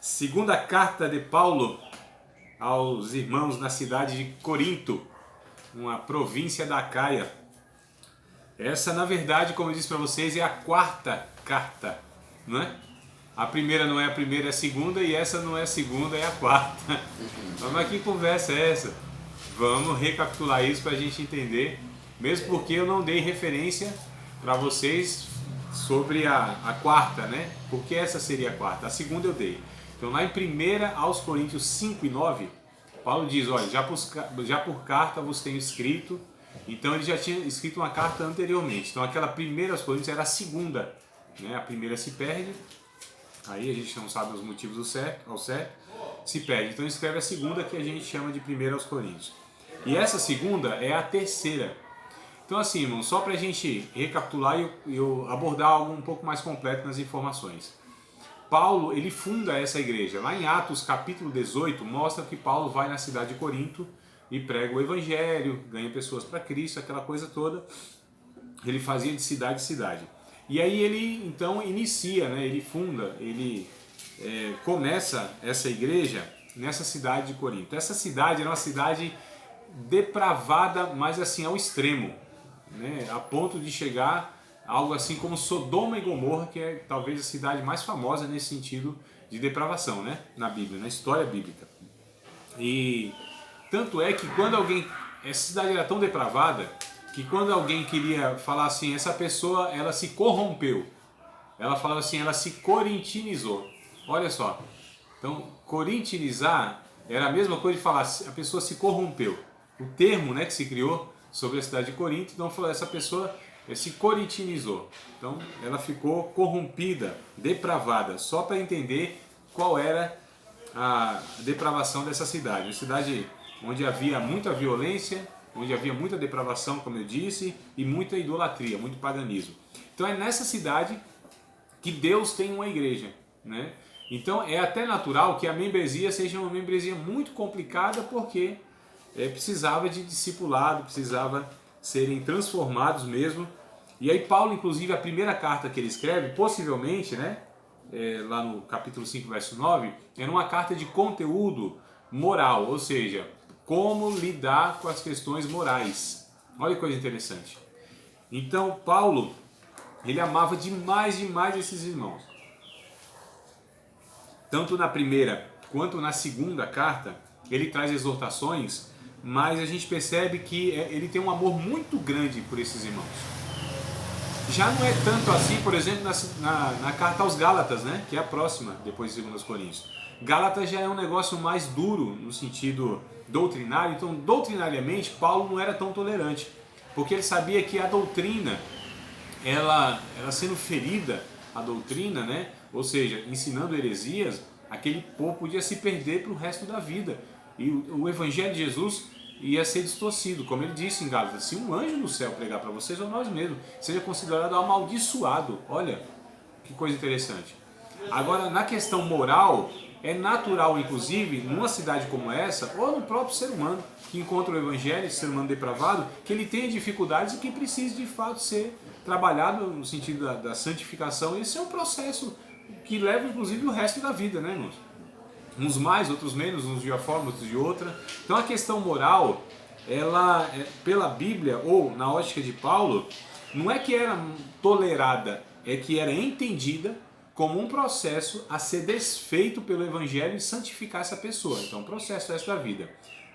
Segunda carta de Paulo aos irmãos na cidade de Corinto, uma província da Acaia. Essa, na verdade, como eu disse para vocês, é a quarta carta, não é? A primeira não é a primeira, é a segunda, e essa não é a segunda, é a quarta. Mas que conversa é essa? Vamos recapitular isso para a gente entender, mesmo porque eu não dei referência para vocês sobre a quarta, né? Porque essa seria a quarta. A segunda eu dei. Então lá em 1 aos Coríntios 5 e 9, Paulo diz, olha, já por carta vos tenho escrito. Então ele já tinha escrito uma carta anteriormente. Então aquela primeira aos Coríntios era a segunda, né? A primeira se perde, aí a gente não sabe os motivos ao certo, se perde. Então ele escreve a segunda, que a gente chama de 1 aos Coríntios. E essa segunda é a terceira. Então assim, irmão, só para a gente recapitular e eu abordar algo um pouco mais completo nas informações. Paulo, ele funda essa igreja. Lá em Atos, capítulo 18, mostra que Paulo vai na cidade de Corinto e prega o evangelho, ganha pessoas para Cristo, aquela coisa toda. Ele fazia de cidade em cidade. E aí ele, então, inicia, né? Ele funda, ele começa essa igreja nessa cidade de Corinto. Essa cidade era uma cidade depravada, mas assim, ao extremo, né? A ponto de chegar algo assim como Sodoma e Gomorra, que é talvez a cidade mais famosa nesse sentido de depravação, né? Na Bíblia, na história bíblica. E tanto é que quando alguém... Essa cidade era tão depravada que quando alguém queria falar assim, essa pessoa, ela se corrompeu. Ela falava assim, ela se corintinizou. Olha só. Então, corintinizar era a mesma coisa de falar, a pessoa se corrompeu. O termo, né, que se criou sobre a cidade de Corinto, então falou, essa pessoa se corintinizou. Então, ela ficou corrompida, depravada, só para entender qual era a depravação dessa cidade. Uma cidade onde havia muita violência, onde havia muita depravação, como eu disse, e muita idolatria, muito paganismo. Então é nessa cidade que Deus tem uma igreja, né? Então é até natural que a membresia seja uma membresia muito complicada, porque precisava de discipulado, precisava serem transformados mesmo. E aí Paulo, inclusive, a primeira carta que ele escreve, possivelmente, né, lá no capítulo 5, verso 9, era uma carta de conteúdo moral, ou seja, como lidar com as questões morais. Olha que coisa interessante. Então Paulo, ele amava demais esses irmãos. Tanto na primeira quanto na segunda carta, ele traz exortações, mas a gente percebe que ele tem um amor muito grande por esses irmãos. Já não é tanto assim, por exemplo, na carta aos Gálatas, né? Que é a próxima, depois de 2 Coríntios. Gálatas já é um negócio mais duro no sentido doutrinário, então doutrinariamente Paulo não era tão tolerante, porque ele sabia que a doutrina, ela sendo ferida, a doutrina, né? Ou seja, ensinando heresias, aquele povo podia se perder para o resto da vida. E o evangelho de Jesus ia ser distorcido, como ele disse em Gálatas, se um anjo do céu pregar para vocês ou nós mesmos, seja considerado amaldiçoado. Olha, que coisa interessante. Agora, na questão moral, é natural, inclusive, numa cidade como essa, ou no próprio ser humano, que encontra o evangelho, esse ser humano depravado, que ele tenha dificuldades e que precise de fato ser trabalhado no sentido da santificação. Esse é um processo que leva, inclusive, o resto da vida, né, irmãos? Uns mais, outros menos, uns de uma forma, outros de outra. Então a questão moral, ela, pela Bíblia, ou na ótica de Paulo, não é que era tolerada, é que era entendida como um processo a ser desfeito pelo Evangelho e santificar essa pessoa. Então um processo resto da vida.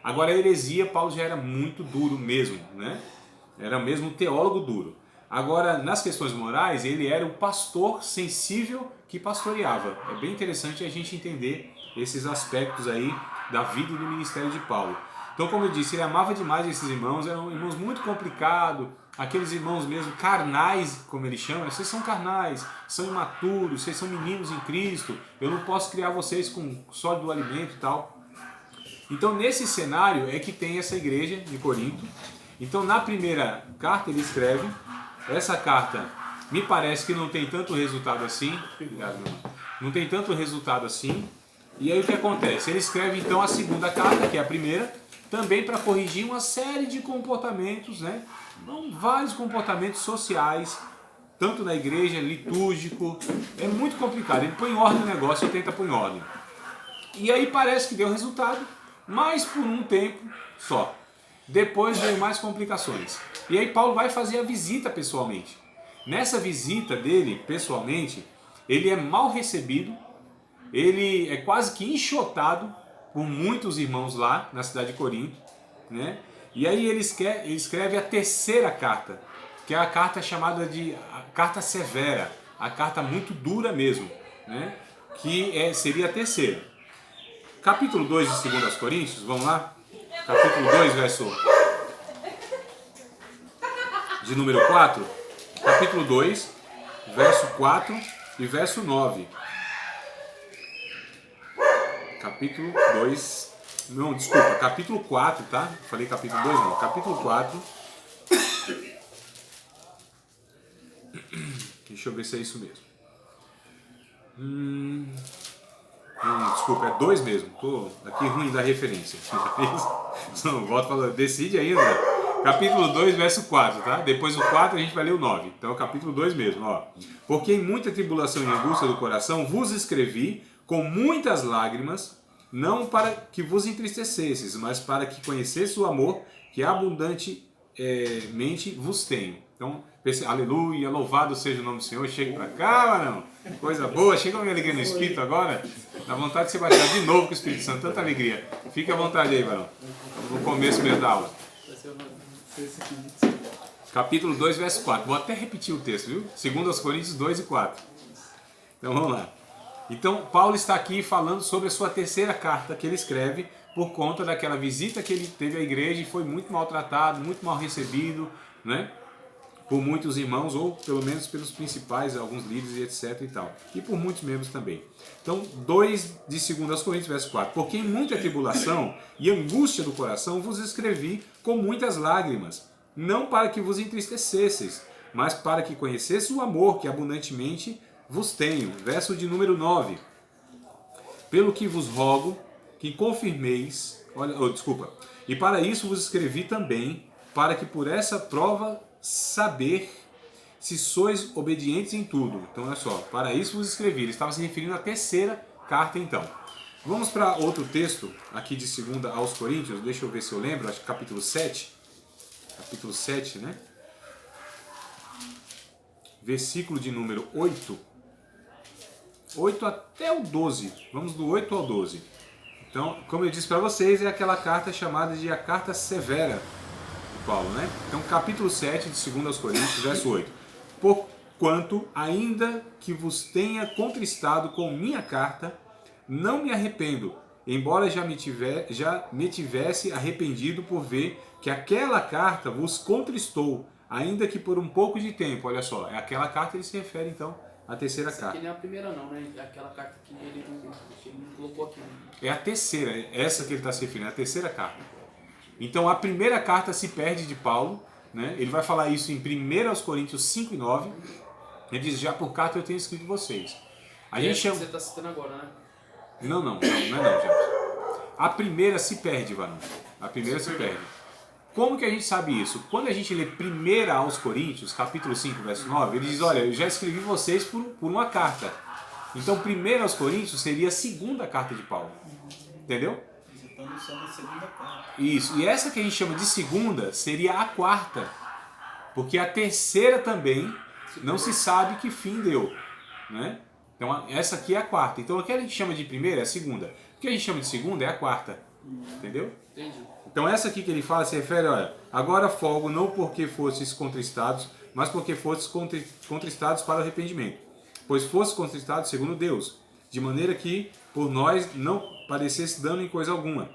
Agora a heresia, Paulo já era muito duro mesmo, né? Era mesmo um teólogo duro. Agora, nas questões morais, ele era o pastor sensível que pastoreava. É bem interessante a gente entender esses aspectos aí da vida e do ministério de Paulo. Então, como eu disse, ele amava demais esses irmãos, eram irmãos muito complicados, aqueles irmãos mesmo carnais, como ele chama, vocês são carnais, são imaturos, vocês são meninos em Cristo, eu não posso criar vocês com sólido alimento e tal. Então, nesse cenário é que tem essa igreja de Corinto. Então, na primeira carta ele escreve, essa carta me parece que não tem tanto resultado assim, obrigado, meu irmão. Não tem tanto resultado assim. E aí o que acontece? Ele escreve então a segunda carta, que é a primeira, também para corrigir uma série de comportamentos, né? Então, vários comportamentos sociais, tanto na igreja, litúrgico, é muito complicado. Ele põe em ordem o negócio e tenta pôr em ordem. E aí parece que deu resultado, mas por um tempo só. Depois veio mais complicações. E aí Paulo vai fazer a visita pessoalmente. Nessa visita dele, pessoalmente, ele é mal recebido, ele é quase que enxotado por muitos irmãos lá na cidade de Corinto, né? E aí ele escreve a terceira carta, que é a carta chamada de a carta severa, a carta muito dura mesmo, né? Seria a terceira. Capítulo 2 de 2 Coríntios, vamos lá? Capítulo 2, verso de número 4. Capítulo 2, verso 4 e verso 9. Capítulo 2, não, desculpa, capítulo 4, tá? Falei capítulo 2, não, capítulo 4. Deixa eu ver se é isso mesmo. Desculpa, é 2 mesmo. Tô aqui ruim da referência. Não, volto a falar, decide aí, André. Capítulo 2, verso 4, tá? Depois do 4 a gente vai ler o 9. Então, capítulo 2 mesmo, ó. Porque em muita tribulação e angústia do coração vos escrevi com muitas lágrimas, não para que vos entristecesses, mas para que conhecesse o amor que abundantemente vos tenho. Então, aleluia, louvado seja o nome do Senhor. Chega pra cá, mano. Coisa boa. Chega uma alegria no Espírito agora. Dá vontade de você bater de novo com o Espírito Santo. Tanta alegria. Fique à vontade aí, mano. No começo mesmo da aula. Capítulo 2, verso 4. Vou até repetir o texto, viu? 2 Coríntios 2 e 4. Então, vamos lá. Então, Paulo está aqui falando sobre a sua terceira carta que ele escreve por conta daquela visita que ele teve à igreja e foi muito maltratado, muito mal recebido, né? Por muitos irmãos, ou pelo menos pelos principais, alguns líderes e etc e tal. E por muitos membros também. Então, 2 de 2 Coríntios, verso 4. Porque em muita tribulação e angústia do coração vos escrevi com muitas lágrimas, não para que vos entristecesseis, mas para que conhecesse o amor que abundantemente vos tenho. Verso de número 9. Pelo que vos rogo que confirmeis, e para isso vos escrevi também, para que por essa prova saber se sois obedientes em tudo. Então, olha só, para isso vos escrevi. Ele estava se referindo à terceira carta, então. Vamos para outro texto, aqui de 2 aos Coríntios, deixa eu ver se eu lembro, acho que capítulo 7. Capítulo 7, né? Versículo de número 8. 8 até o 12. Vamos do 8 ao 12. Então, como eu disse para vocês, é aquela carta chamada de a carta severa de Paulo, né? Então, capítulo 7 de 2 aos Coríntios, verso 8. Porquanto, ainda que vos tenha contristado com minha carta, não me arrependo, embora já me tivesse arrependido por ver que aquela carta vos contristou, ainda que por um pouco de tempo. Olha só, é aquela carta, ele se refere então à terceira carta. Essa aqui não é a primeira não, né? É aquela carta que ele não colocou aqui. Né? É a terceira, é essa que ele está se referindo, é a terceira carta. Então a primeira carta se perde de Paulo, né? Ele vai falar isso em 1 aos Coríntios 5 e 9. Ele diz, já por carta eu tenho escrito vocês. A gente chama... Você está citando agora, né? Não é não, James. A primeira se perde, varão. A primeira se perde. Como que a gente sabe isso? Quando a gente lê 1 aos Coríntios, capítulo 5, verso 9, ele diz, olha, eu já escrevi vocês por uma carta. Então 1 aos Coríntios seria a segunda carta de Paulo. Entendeu? Isso. E essa que a gente chama de segunda seria a quarta. Porque a terceira também não se sabe que fim deu. Né? Então essa aqui é a quarta. Então o que a gente chama de primeira é a segunda. O que a gente chama de segunda é a quarta. Entendeu? Entendi. Então essa aqui que ele fala se refere, olha, agora folgo não porque fostes contristados, mas porque fostes contristados para o arrependimento. Pois fostes contristados segundo Deus, de maneira que por nós não padecesse dano em coisa alguma.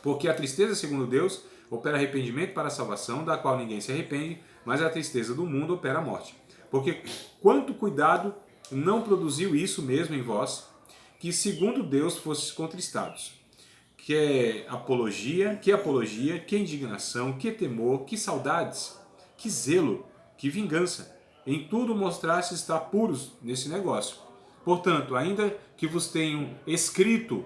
Porque a tristeza segundo Deus opera arrependimento para a salvação, da qual ninguém se arrepende, mas a tristeza do mundo opera a morte. Porque quanto cuidado não produziu isso mesmo em vós, que segundo Deus fostes contristados. Que apologia, que indignação, que temor, que saudades, que zelo, que vingança. Em tudo mostraste estar puros nesse negócio. Portanto, ainda que vos tenham escrito,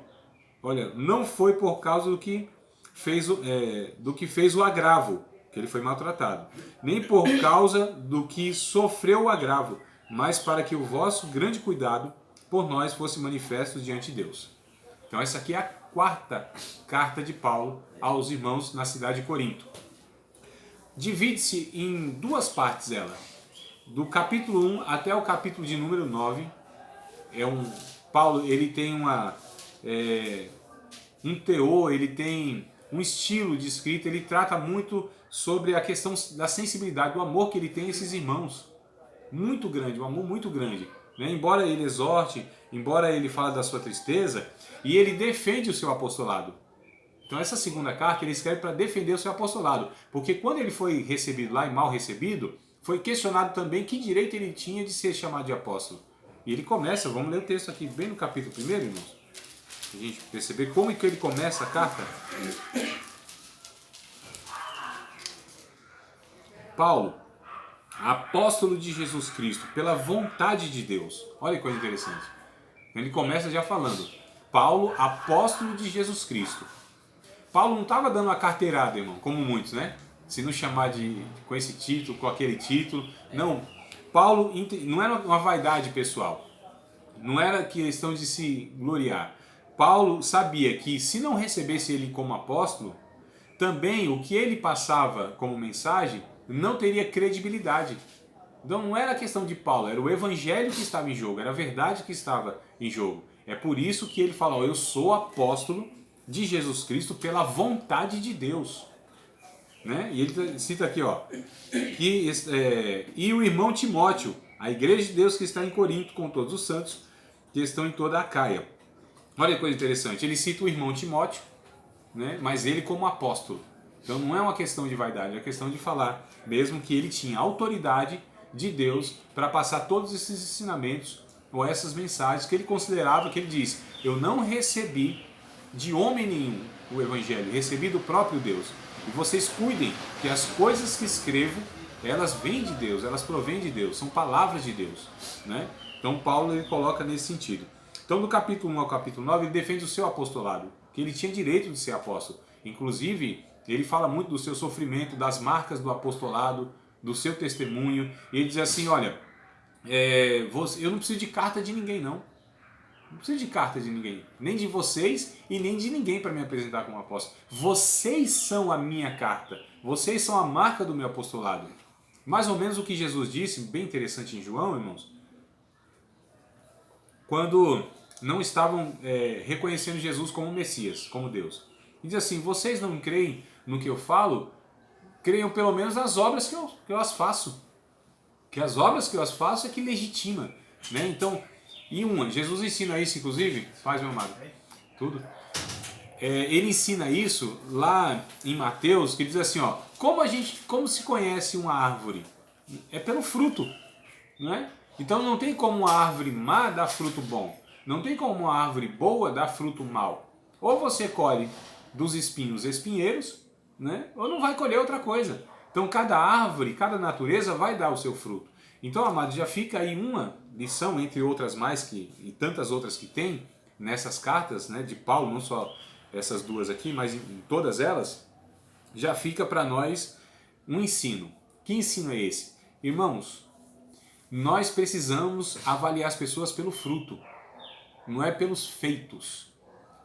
olha, não foi por causa do que fez o agravo, que ele foi maltratado, nem por causa do que sofreu o agravo, mas para que o vosso grande cuidado por nós fosse manifesto diante de Deus. Então essa aqui é a quarta carta de Paulo aos irmãos na cidade de Corinto. Divide-se em duas partes ela. Do capítulo 1 até o capítulo de número 9, Paulo ele tem um teor, ele tem um estilo de escrita, ele trata muito sobre a questão da sensibilidade, do amor que ele tem a esses irmãos. Muito grande, um amor muito grande. Né? Embora ele exorte, embora ele fale da sua tristeza, e ele defende o seu apostolado. Então essa segunda carta ele escreve para defender o seu apostolado. Porque quando ele foi recebido lá e mal recebido, foi questionado também que direito ele tinha de ser chamado de apóstolo. E ele começa, vamos ler o texto aqui bem no capítulo 1, irmãos. Para a gente perceber como é que ele começa a carta. Paulo, apóstolo de Jesus Cristo, pela vontade de Deus. Olha que coisa interessante. Ele começa já falando, Paulo, apóstolo de Jesus Cristo. Paulo não estava dando uma carteirada, irmão, como muitos, né? Se não chamar com esse título, com aquele título. Não, Paulo não era uma vaidade pessoal. Não era questão de se gloriar. Paulo sabia que se não recebesse ele como apóstolo, também o que ele passava como mensagem não teria credibilidade. Então não era questão de Paulo, era o evangelho que estava em jogo, era a verdade que estava em jogo. É por isso que ele fala, eu sou apóstolo de Jesus Cristo pela vontade de Deus. Né? E ele cita aqui, e o irmão Timóteo, a igreja de Deus que está em Corinto com todos os santos que estão em toda a Acaia. Olha que coisa interessante, ele cita o irmão Timóteo, né? Mas ele como apóstolo. Então não é uma questão de vaidade, é uma questão de falar mesmo que ele tinha autoridade de Deus para passar todos esses ensinamentos ou essas mensagens que ele considerava, que ele diz, eu não recebi de homem nenhum o evangelho, recebi do próprio Deus. E vocês cuidem que as coisas que escrevo, elas vêm de Deus, elas provêm de Deus, são palavras de Deus. Né? Então Paulo ele coloca nesse sentido. Então do capítulo 1 ao capítulo 9 ele defende o seu apostolado, que ele tinha direito de ser apóstolo. Inclusive ele fala muito do seu sofrimento, das marcas do apostolado, do seu testemunho. E ele diz assim, olha, eu não preciso de carta de ninguém não. Não preciso de carta de ninguém, nem de vocês e nem de ninguém para me apresentar como apóstolo. Vocês são a minha carta, vocês são a marca do meu apostolado. Mais ou menos o que Jesus disse, bem interessante em João, irmãos, quando não estavam reconhecendo Jesus como Messias, como Deus. E diz assim, vocês não creem no que eu falo, creiam pelo menos nas obras que eu as faço. Que as obras que eu as faço é que legitima. Né? Então, Jesus ensina isso, inclusive, faz meu amado, tudo. Ele ensina isso lá em Mateus, que diz assim, como se conhece uma árvore? É pelo fruto, não é? Então não tem como uma árvore má dar fruto bom, não tem como uma árvore boa dar fruto mau. Ou você colhe dos espinhos espinheiros, né? Ou não vai colher outra coisa. Então cada árvore, cada natureza vai dar o seu fruto. Então, amados, já fica aí uma lição, entre outras mais, e tantas outras que tem nessas cartas, né, de Paulo, não só essas duas aqui, mas em todas elas, já fica para nós um ensino. Que ensino é esse? Irmãos, nós precisamos avaliar as pessoas pelo fruto, não é pelos feitos.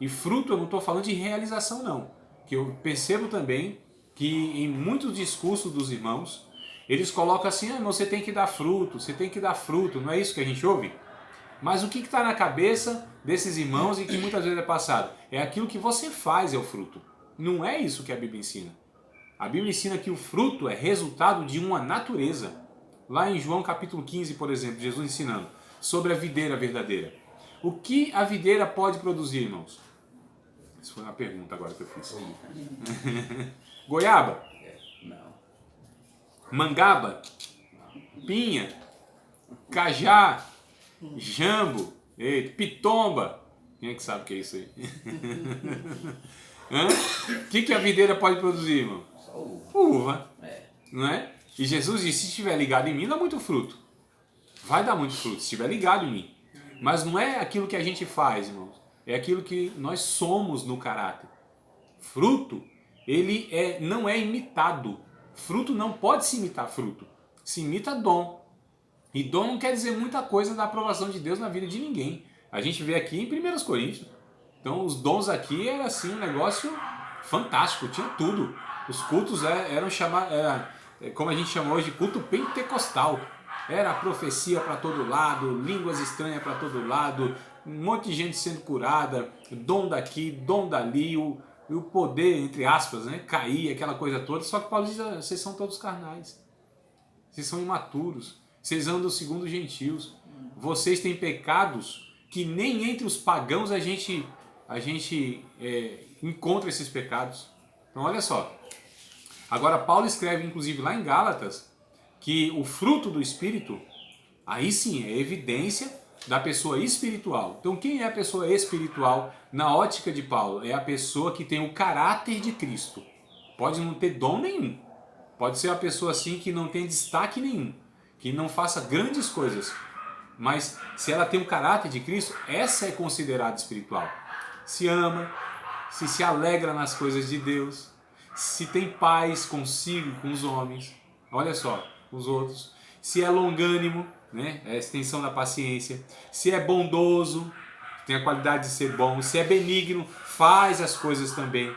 E fruto eu não estou falando de realização não, que eu percebo também que em muitos discursos dos irmãos, eles colocam assim, você tem que dar fruto, você tem que dar fruto, não é isso que a gente ouve? Mas o que está na cabeça desses irmãos e que muitas vezes é passado? É aquilo que você faz é o fruto. Não é isso que a Bíblia ensina. A Bíblia ensina que o fruto é resultado de uma natureza. Lá em João capítulo 15, por exemplo, Jesus ensinando sobre a videira verdadeira. O que a videira pode produzir, irmãos? Isso foi uma pergunta agora que eu fiz. Goiaba? Não. Mangaba? Pinha? Cajá? Jambo? Pitomba? Quem é que sabe o que é isso aí? O que a videira pode produzir, irmão? Só uva. Uva. Não é? E Jesus disse, se estiver ligado em mim, dá muito fruto. Vai dar muito fruto, se estiver ligado em mim. Mas não é aquilo que a gente faz, irmãos. É aquilo que nós somos no caráter. Fruto, ele não é imitado. Fruto não pode se imitar fruto. Se imita dom. E dom não quer dizer muita coisa da aprovação de Deus na vida de ninguém. A gente vê aqui em 1 Coríntios. Então os dons aqui era assim um negócio fantástico, tinha tudo. Os cultos eram chamados, como a gente chama hoje, culto pentecostal. Era a profecia para todo lado, línguas estranhas para todo lado, um monte de gente sendo curada, dom daqui, dom dali, o poder, entre aspas, né, caía, aquela coisa toda. Só que Paulo diz, vocês são todos carnais, vocês são imaturos, vocês andam segundo os gentios, vocês têm pecados que nem entre os pagãos a gente encontra esses pecados. Então olha só, agora Paulo escreve inclusive lá em Gálatas que o fruto do Espírito, aí sim é evidência da pessoa espiritual. Então quem é a pessoa espiritual na ótica de Paulo? É a pessoa que tem o caráter de Cristo. Pode não ter dom nenhum, pode ser uma pessoa assim que não tem destaque nenhum, que não faça grandes coisas, mas se ela tem o caráter de Cristo, essa é considerada espiritual. Se ama, se alegra nas coisas de Deus, se tem paz consigo, com os homens, olha só, os outros, se é longânimo, né, é a extensão da paciência, se é bondoso, tem a qualidade de ser bom, se é benigno, faz as coisas também,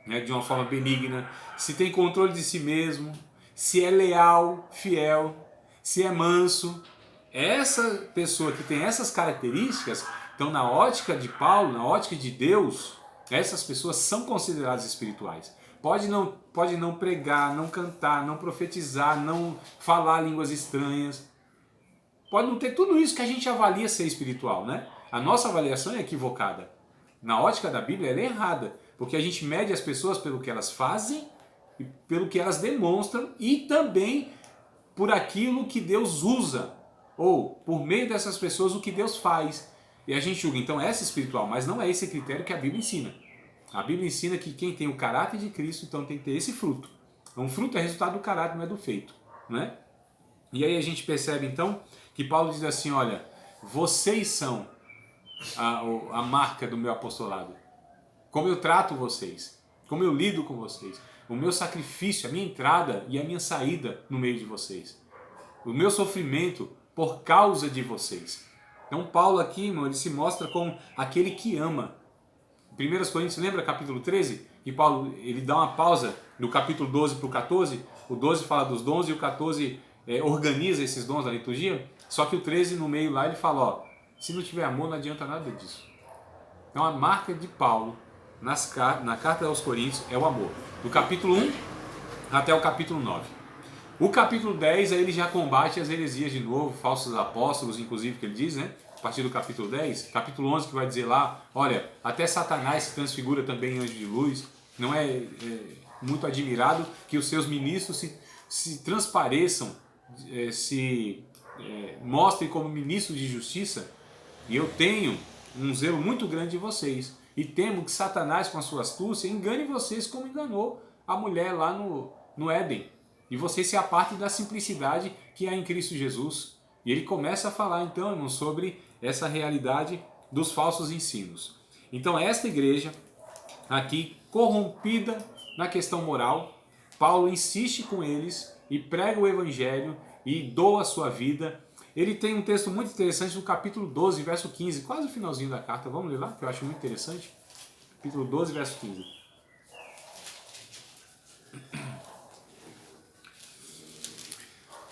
né, de uma forma benigna, se tem controle de si mesmo, se é leal, fiel, se é manso. Essa pessoa que tem essas características, então na ótica de Paulo, na ótica de Deus, essas pessoas são consideradas espirituais. Pode não pregar, não cantar, não profetizar, não falar línguas estranhas. Pode não ter tudo isso que a gente avalia ser espiritual, né? A nossa avaliação é equivocada. Na ótica da Bíblia ela é errada, porque a gente mede as pessoas pelo que elas fazem, e pelo que elas demonstram e também por aquilo que Deus usa, ou por meio dessas pessoas o que Deus faz. E a gente julga, então essa é espiritual, mas não é esse critério que a Bíblia ensina. A Bíblia ensina que quem tem o caráter de Cristo, então tem que ter esse fruto. Então, o fruto é resultado do caráter, não é do feito, né? E aí a gente percebe então que Paulo diz assim, olha, vocês são a marca do meu apostolado. Como eu trato vocês, como eu lido com vocês, o meu sacrifício, a minha entrada e a minha saída no meio de vocês, o meu sofrimento por causa de vocês. Então Paulo aqui, irmão, ele se mostra como aquele que ama. 1 Coríntios, lembra capítulo 13? Que Paulo ele dá uma pausa do capítulo 12 para o 14. O 12 fala dos dons e o 14 organiza esses dons da liturgia. Só que o 13 no meio lá ele fala, ó, se não tiver amor não adianta nada disso. Então a marca de Paulo na carta aos Coríntios é o amor. Do capítulo 1 até o capítulo 9. O capítulo 10 aí ele já combate as heresias de novo, falsos apóstolos, inclusive, que ele diz, né? A partir do capítulo 10, capítulo 11 que vai dizer lá, olha, até Satanás se transfigura também em anjo de luz, não é muito admirado que os seus ministros se transpareçam, mostrem como ministros de justiça, e eu tenho um zelo muito grande de vocês, e temo que Satanás com a sua astúcia engane vocês como enganou a mulher lá no Éden, e vocês se apartem da simplicidade que há em Cristo Jesus. E ele começa a falar então, irmão, sobre essa realidade dos falsos ensinos. Então esta igreja aqui, corrompida na questão moral, Paulo insiste com eles e prega o evangelho e doa a sua vida. Ele tem um texto muito interessante no capítulo 12, verso 15, quase o finalzinho da carta. Vamos ler lá, que eu acho muito interessante. Capítulo 12, verso 15.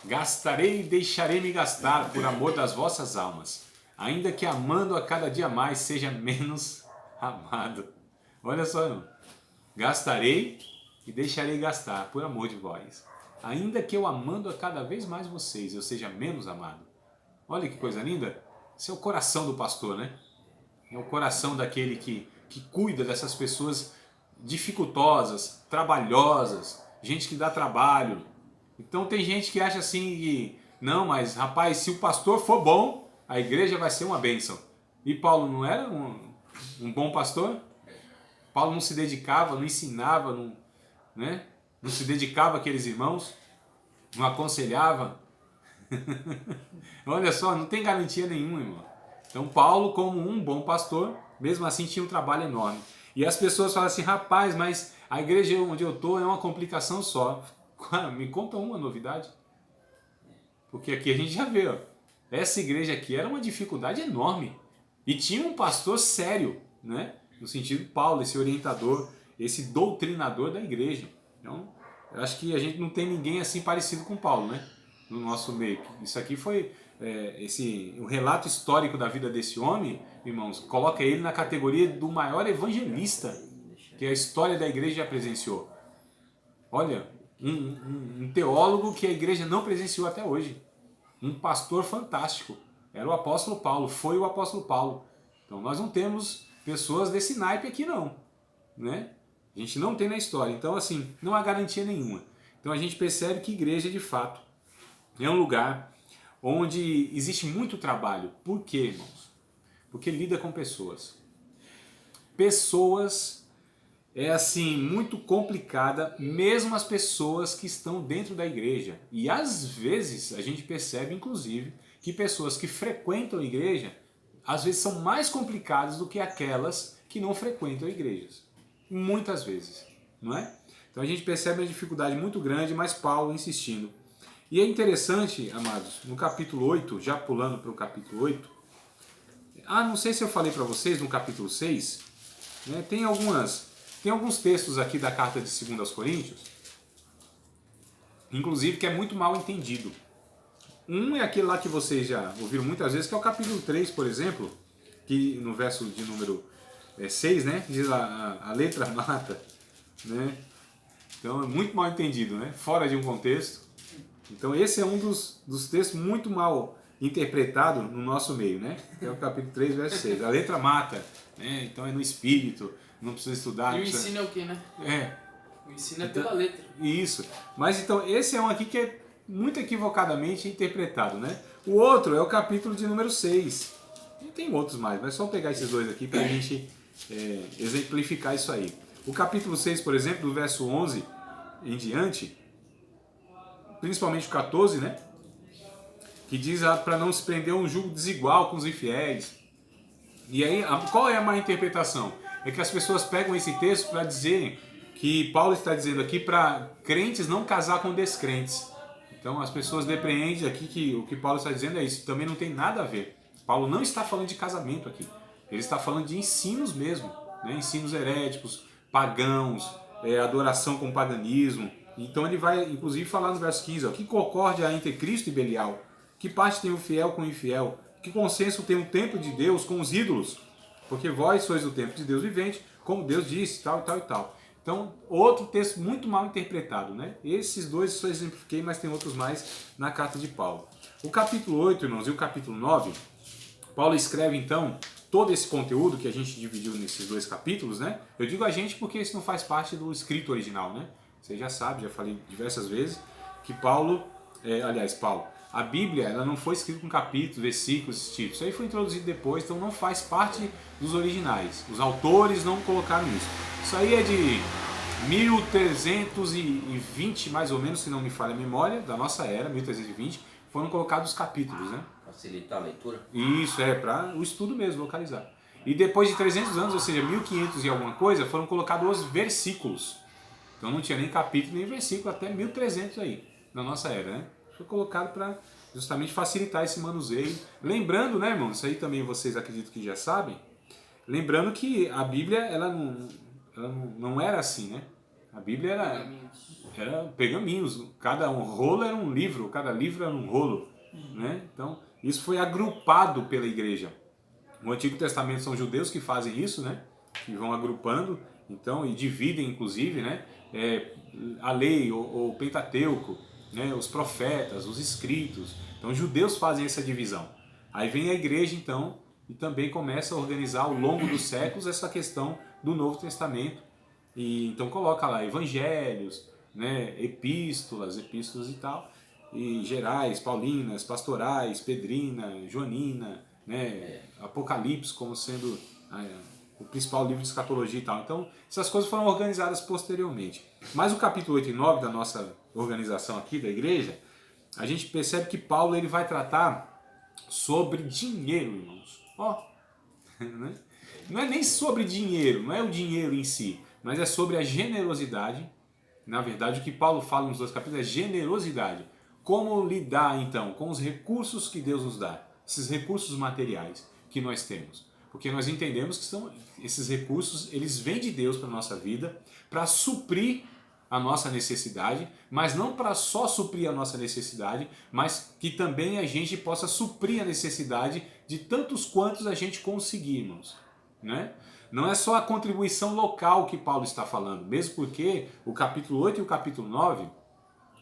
Gastarei e deixarei-me gastar por amor das vossas almas, ainda que amando a cada dia mais seja menos amado. Olha só, irmão. Gastarei e deixarei gastar por amor de vós, ainda que eu amando a cada vez mais vocês, eu seja menos amado. Olha que coisa linda. Esse é o coração do pastor, né? É o coração daquele que cuida dessas pessoas dificultosas, trabalhosas, gente que dá trabalho. Então tem gente que acha assim que, não, mas rapaz, se o pastor for bom, a igreja vai ser uma bênção. E Paulo não era um bom pastor? Paulo não se dedicava, não ensinava, não se dedicava àqueles irmãos, não aconselhava. Olha só, não tem garantia nenhuma, irmão. Então Paulo, como um bom pastor, mesmo assim tinha um trabalho enorme. E as pessoas falam assim, rapaz, mas a igreja onde eu estou é uma complicação só. Me conta uma novidade. Porque aqui a gente já vê, ó, essa igreja aqui era uma dificuldade enorme. E tinha um pastor sério, né? no sentido Paulo, esse orientador, esse doutrinador da igreja. Então, eu acho que a gente não tem ninguém assim parecido com Paulo, né? No nosso meio. Isso aqui foi o relato histórico da vida desse homem, irmãos, coloca ele na categoria do maior evangelista que a história da igreja já presenciou. Olha, um teólogo que a igreja não presenciou até hoje. Um pastor fantástico. Era o apóstolo Paulo, foi o apóstolo Paulo. Então nós não temos pessoas desse naipe aqui não, né? A gente não tem na história. Então assim, não há garantia nenhuma. Então a gente percebe que igreja de fato é um lugar onde existe muito trabalho. Por quê, irmãos? Porque lida com pessoas. Pessoas é assim, muito complicada, mesmo as pessoas que estão dentro da igreja. E às vezes a gente percebe, inclusive, que pessoas que frequentam a igreja, às vezes são mais complicadas do que aquelas que não frequentam igrejas. Muitas vezes, não é? Então a gente percebe uma dificuldade muito grande, mas Paulo insistindo. E é interessante, amados, no capítulo 8, já pulando para o capítulo 8, não sei se eu falei para vocês no capítulo 6, né, tem alguns textos aqui da carta de 2 aos Coríntios, inclusive que é muito mal entendido. Um é aquele lá que vocês já ouviram muitas vezes, que é o capítulo 3, por exemplo, que no verso de número 6, né, diz a letra mata, né? Então é muito mal entendido, né? Fora de um contexto. Então esse é um dos textos muito mal interpretado no nosso meio, né? É o capítulo 3, verso 6. A letra mata, né? Então é no espírito, não precisa estudar. E o ensino é o quê, né? O ensino é pela letra. Isso. Mas então esse é um aqui que é muito equivocadamente interpretado, né? O outro é o capítulo de número 6. E tem outros mais, mas só pegar esses dois aqui para a gente exemplificar isso aí. O capítulo 6, por exemplo, do verso 11 em diante, principalmente o 14, né? Que diz para não se prender um julgo desigual com os infiéis. E aí, qual é a má interpretação? É que as pessoas pegam esse texto para dizerem que Paulo está dizendo aqui para crentes não casar com descrentes. Então as pessoas depreendem aqui que o que Paulo está dizendo é isso. Também não tem nada a ver. Paulo não está falando de casamento aqui. Ele está falando de ensinos mesmo, né? Ensinos heréticos, pagãos, adoração com paganismo. Então ele vai, inclusive, falar no verso 15, ó, que concórdia há entre Cristo e Belial? Que parte tem o fiel com o infiel? Que consenso tem o templo de Deus com os ídolos? Porque vós sois o templo de Deus vivente, como Deus disse, tal e tal e tal. Então, outro texto muito mal interpretado, né? Esses dois só exemplifiquei, mas tem outros mais na carta de Paulo. O capítulo 8, irmãos, e o capítulo 9, Paulo escreve, então, todo esse conteúdo que a gente dividiu nesses dois capítulos, né? Eu digo a gente porque isso não faz parte do escrito original, né? Você já sabe, já falei diversas vezes, que a Bíblia ela não foi escrita com capítulos, versículos, esse tipo. Isso aí foi introduzido depois, então não faz parte dos originais. Os autores não colocaram isso. Isso aí é de 1320, mais ou menos, se não me falha a memória, da nossa era, 1320, foram colocados os capítulos, né? Facilitar a leitura? Isso, para o estudo mesmo, localizar. E depois de 300 anos, ou seja, 1500 e alguma coisa, foram colocados os versículos. Então não tinha nem capítulo nem versículo até 1300 aí, na nossa era, né? Foi colocado para justamente facilitar esse manuseio. Lembrando, né, irmão, isso aí também vocês acredito que já sabem, lembrando que a Bíblia, ela não era assim, né? A Bíblia era pergaminhos, cada um rolo era um livro, cada livro era um rolo, né? Então, isso foi agrupado pela igreja. No Antigo Testamento são judeus que fazem isso, né? Que vão agrupando, então, e dividem, inclusive, né? A lei, o Pentateuco, né? Os profetas, os escritos. Então, os judeus fazem essa divisão. Aí vem a igreja, então, e também começa a organizar ao longo dos séculos essa questão do Novo Testamento. E então coloca lá evangelhos, né? epístolas e tal, e gerais, paulinas, pastorais, pedrina, joanina, né? Apocalipse como sendo o principal livro de escatologia e tal. Então, essas coisas foram organizadas posteriormente. Mas o capítulo 8 e 9 da nossa organização aqui da igreja, a gente percebe que Paulo ele vai tratar sobre dinheiro, irmãos. Né? Não é nem sobre dinheiro, não é o dinheiro em si, mas é sobre a generosidade. Na verdade, o que Paulo fala nos dois capítulos é generosidade. Como lidar, então, com os recursos que Deus nos dá, esses recursos materiais que nós temos. Porque nós entendemos que esses recursos, eles vêm de Deus para a nossa vida, para suprir a nossa necessidade, mas não para só suprir a nossa necessidade, mas que também a gente possa suprir a necessidade de tantos quantos a gente conseguir, irmãos. Né? Não é só a contribuição local que Paulo está falando, mesmo porque o capítulo 8 e o capítulo 9,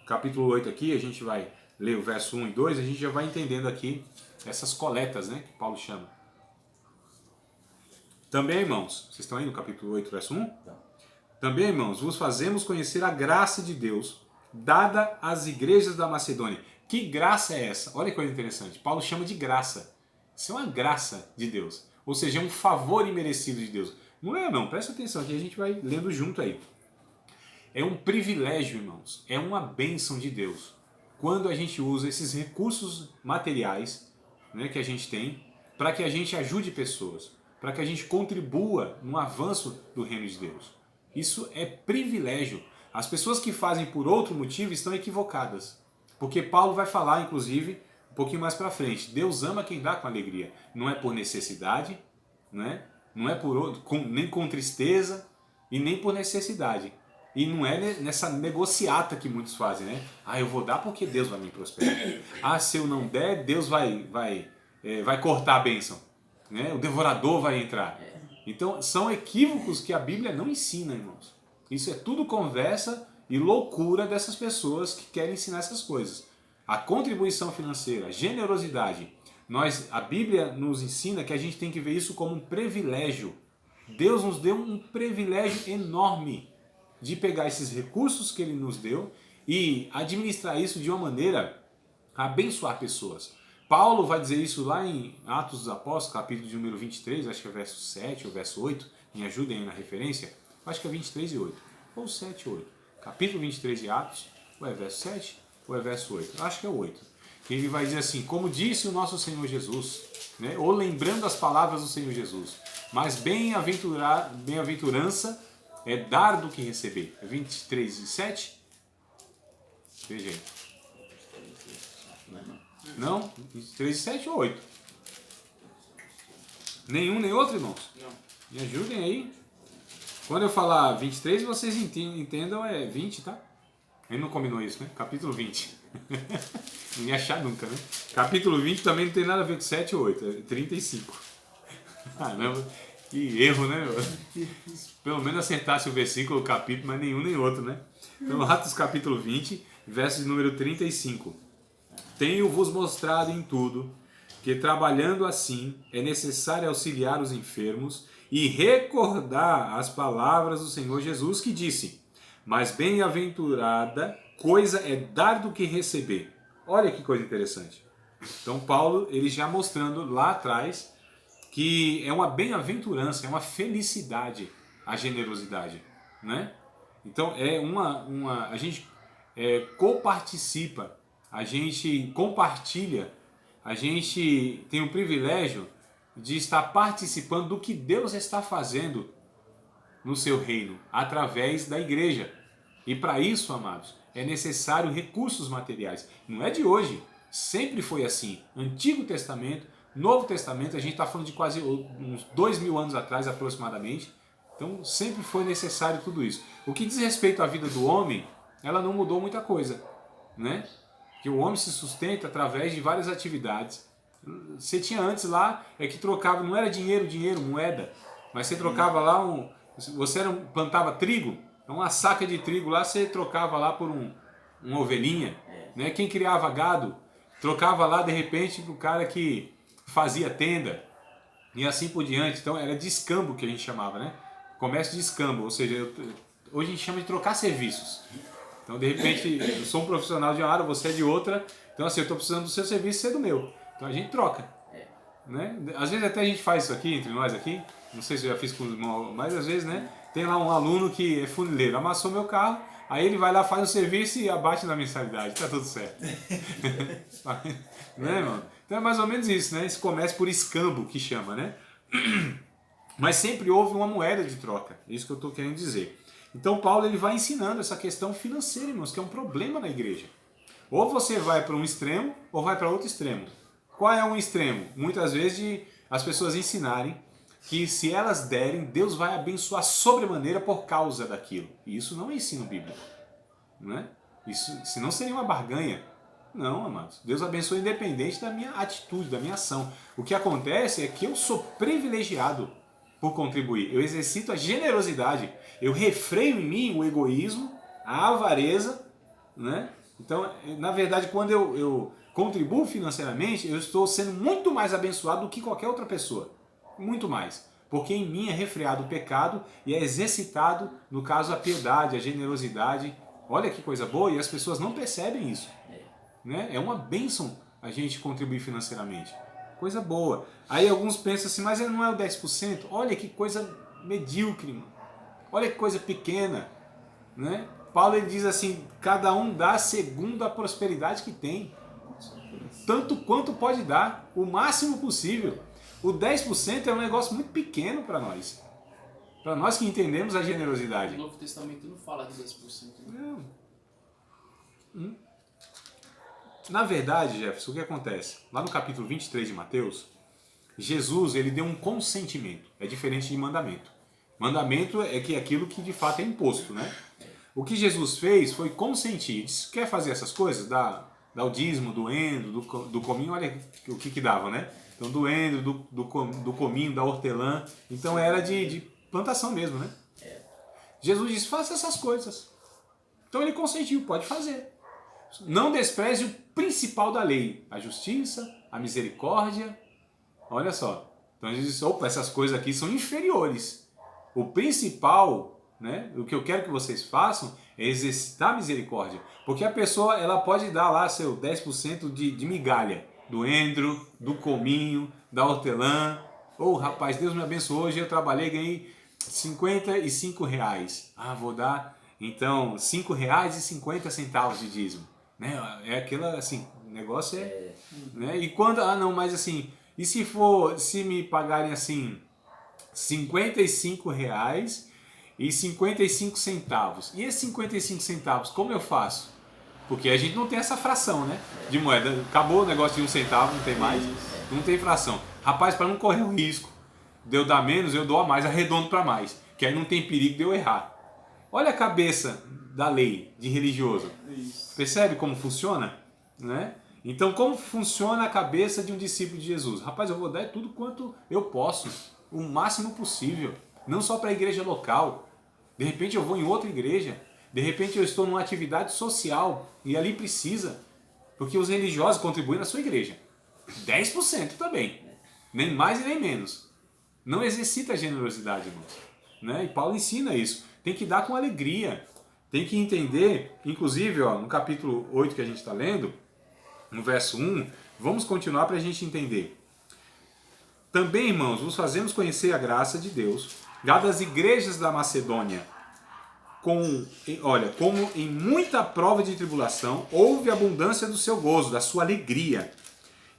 capítulo 8 aqui, a gente vai ler o verso 1 e 2, a gente já vai entendendo aqui essas coletas, né, que Paulo chama. Também, irmãos, vocês estão aí no capítulo 8, verso 1? Também, irmãos, vos fazemos conhecer a graça de Deus, dada às igrejas da Macedônia. Que graça é essa? Olha que coisa interessante. Paulo chama de graça. Isso é uma graça de Deus. Ou seja, é um favor imerecido de Deus. Não é não, presta atenção aqui, a gente vai lendo junto aí. É um privilégio, irmãos. É uma bênção de Deus. Quando a gente usa esses recursos materiais, né, que a gente tem, para que a gente ajude pessoas, para que a gente contribua no avanço do reino de Deus. Isso é privilégio. As pessoas que fazem por outro motivo estão equivocadas. Porque Paulo vai falar, inclusive, um pouquinho mais para frente. Deus ama quem dá com alegria. Não é por necessidade, né? Não é nem com tristeza e nem por necessidade. E não é nessa negociata que muitos fazem, né? Ah, eu vou dar porque Deus vai me prosperar. Ah, se eu não der, Deus vai cortar a bênção. Né? O devorador vai entrar. Então, são equívocos que a Bíblia não ensina, irmãos. Isso é tudo conversa e loucura dessas pessoas que querem ensinar essas coisas. A contribuição financeira, a generosidade. A Bíblia nos ensina que a gente tem que ver isso como um privilégio. Deus nos deu um privilégio enorme de pegar esses recursos que Ele nos deu e administrar isso de uma maneira a abençoar pessoas. Paulo vai dizer isso lá em Atos dos Apóstolos, capítulo de número 23, acho que é verso 7 ou verso 8, me ajudem aí na referência, acho que é 23 e 8, ou 7 e 8. Capítulo 23 de Atos, ou é verso 7 ou é verso 8, acho que é o 8. Que ele vai dizer assim, como disse o nosso Senhor Jesus, né, ou lembrando as palavras do Senhor Jesus, mas bem-aventurança é dar do que receber. É 23 e 7? Veja aí. Não? 23 e 7 ou 8? Nenhum nem outro, irmãos? Não. Me ajudem aí. Quando eu falar 23, vocês entendam, é 20, tá? Ele não combinou isso, né? Capítulo 20. Ninguém achar nunca, né? Capítulo 20 também não tem nada a ver com 7 ou 8, é 35. Caramba, que erro, né? Pelo menos acertasse o versículo, o capítulo, mas nenhum nem outro, né? Então, Atos capítulo 20, verso de número 35. Tenho-vos mostrado em tudo que, trabalhando assim, é necessário auxiliar os enfermos e recordar as palavras do Senhor Jesus que disse, mas bem-aventurada coisa é dar do que receber. Olha que coisa interessante. Então Paulo, ele já mostrando lá atrás que é uma bem-aventurança, é uma felicidade a generosidade, né? Então a gente coparticipa, a gente compartilha, a gente tem o privilégio de estar participando do que Deus está fazendo no seu reino, através da igreja. E para isso, amados, é necessário recursos materiais. Não é de hoje, sempre foi assim. Antigo Testamento, Novo Testamento, a gente está falando de quase uns 2000 anos atrás aproximadamente. Então sempre foi necessário tudo isso. O que diz respeito à vida do homem, ela não mudou muita coisa, né? Que o homem se sustenta através de várias atividades. Você tinha antes lá, que trocava, não era dinheiro, moeda, mas você trocava lá você plantava trigo, uma saca de trigo lá, você trocava lá por uma ovelhinha, né? Quem criava gado, trocava lá de repente para o cara que fazia tenda, e assim por diante. Então era de escambo que a gente chamava, né? Comércio de escambo, ou seja, hoje a gente chama de trocar serviços. Então de repente eu sou um profissional de uma área, você é de outra, então assim, eu estou precisando do seu serviço, você é do meu. Então a gente troca. Né? Às vezes até a gente faz isso aqui, entre nós aqui, não sei se eu já fiz com os irmãos, mas às vezes, né, tem lá um aluno que é funileiro, amassou meu carro, aí ele vai lá, faz o serviço e abate na mensalidade, tá tudo certo. Né, irmão? Então é mais ou menos isso, né? Esse comércio por escambo que chama, né? Mas sempre houve uma moeda de troca, é isso que eu estou querendo dizer. Então Paulo ele vai ensinando essa questão financeira, irmãos, que é um problema na igreja. Ou você vai para um extremo, ou vai para outro extremo. Qual é um extremo? Muitas vezes de as pessoas ensinarem que se elas derem, Deus vai abençoar sobremaneira por causa daquilo. E isso não é ensino bíblico. Não é? Isso, senão seria uma barganha. Não, amados. Deus abençoa independente da minha atitude, da minha ação. O que acontece é que eu sou privilegiado por contribuir. Eu exercito a generosidade. Eu refreio em mim o egoísmo, a avareza, né? Então, na verdade, quando eu contribuo financeiramente, eu estou sendo muito mais abençoado do que qualquer outra pessoa. Muito mais. Porque em mim é refreado o pecado e é exercitado, no caso, a piedade, a generosidade. Olha que coisa boa, e as pessoas não percebem isso. Né? É uma bênção a gente contribuir financeiramente. Coisa boa. Aí alguns pensam assim, mas não é o 10%? Olha que coisa medíocre, mano. Olha que coisa pequena. Né? Paulo ele diz assim, cada um dá segundo a prosperidade que tem. Tanto quanto pode dar, o máximo possível. O 10% é um negócio muito pequeno para nós. Para nós que entendemos a generosidade. O Novo Testamento não fala de 10%. Né? Não. Na verdade, Jefferson, o que acontece? Lá no capítulo 23 de Mateus, Jesus ele deu um consentimento. É diferente de mandamento. Mandamento é que aquilo que de fato é imposto, né? O que Jesus fez foi consentir. Disse, quer fazer essas coisas? Dá o dízimo, do endro, do cominho, olha o que dava, né? Então do endro, do cominho, da hortelã. Então era de plantação mesmo, né? Jesus disse, faça essas coisas. Então ele consentiu, pode fazer. Não despreze o principal da lei, a justiça, a misericórdia. Olha só. Então ele diz, opa, essas coisas aqui são inferiores. O principal, né, o que eu quero que vocês façam é exercitar a misericórdia. Porque a pessoa ela pode dar lá seu 10% de migalha, do endro, do cominho, da hortelã. Ou, rapaz, Deus me abençoou, hoje eu trabalhei e ganhei R$55. Ah, vou dar, então, R$5,50 de dízimo. Né? É aquela, assim, o negócio é... Né? E quando, não, mas assim, e se me pagarem assim, R$55,55. E esses 55 centavos, como eu faço? Porque a gente não tem essa fração, né? De moeda. Acabou o negócio de 1 centavo, não tem mais. Não tem fração. Rapaz, para não correr o risco de eu dar menos, eu dou a mais, arredondo para mais. Que aí não tem perigo de eu errar. Olha a cabeça da lei de religioso. Percebe como funciona? Né? Então, como funciona a cabeça de um discípulo de Jesus? Rapaz, eu vou dar tudo quanto eu posso. O máximo possível. Não só para a igreja local. De repente eu vou em outra igreja. De repente eu estou numa atividade social e ali precisa, porque os religiosos contribuem na sua igreja. 10% também. Nem mais e nem menos. Não exercita a generosidade, irmãos. Né? E Paulo ensina isso. Tem que dar com alegria. Tem que entender, inclusive ó, no capítulo 8 que a gente está lendo, no verso 1, vamos continuar para a gente entender. Também, irmãos, vos fazemos conhecer a graça de Deus, dada às igrejas da Macedônia, como em muita prova de tribulação, houve abundância do seu gozo, da sua alegria,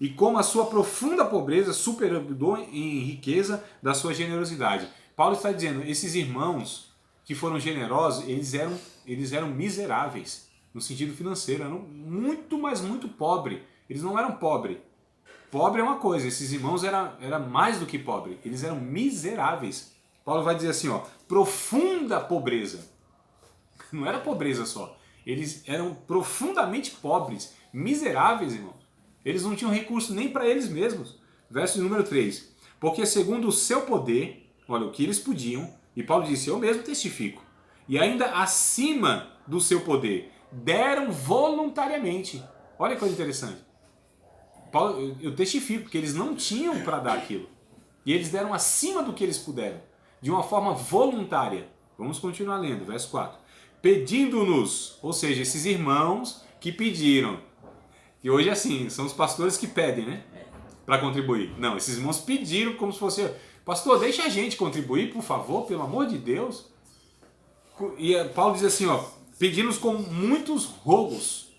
e como a sua profunda pobreza superabundou em riqueza da sua generosidade. Paulo está dizendo, esses irmãos que foram generosos, eles eram miseráveis, no sentido financeiro, eram muito, mas muito pobres. Eles não eram pobres. Pobre é uma coisa, esses irmãos eram mais do que pobres, eles eram miseráveis. Paulo vai dizer assim, ó, profunda pobreza. Não era pobreza só. Eles eram profundamente pobres, miseráveis, irmão. Eles não tinham recurso nem para eles mesmos. Verso número 3. Porque segundo o seu poder, olha o que eles podiam, e Paulo disse, eu mesmo testifico, e ainda acima do seu poder, deram voluntariamente. Olha que coisa interessante. Paulo, eu testifico que eles não tinham para dar aquilo. E eles deram acima do que eles puderam, de uma forma voluntária. Vamos continuar lendo, verso 4. Pedindo-nos, ou seja, esses irmãos que pediram. E hoje assim, são os pastores que pedem, né? Para contribuir. Não, esses irmãos pediram como se fosse... Pastor, deixa a gente contribuir, por favor, pelo amor de Deus. E Paulo diz assim, ó, pedindo-nos com muitos rogos.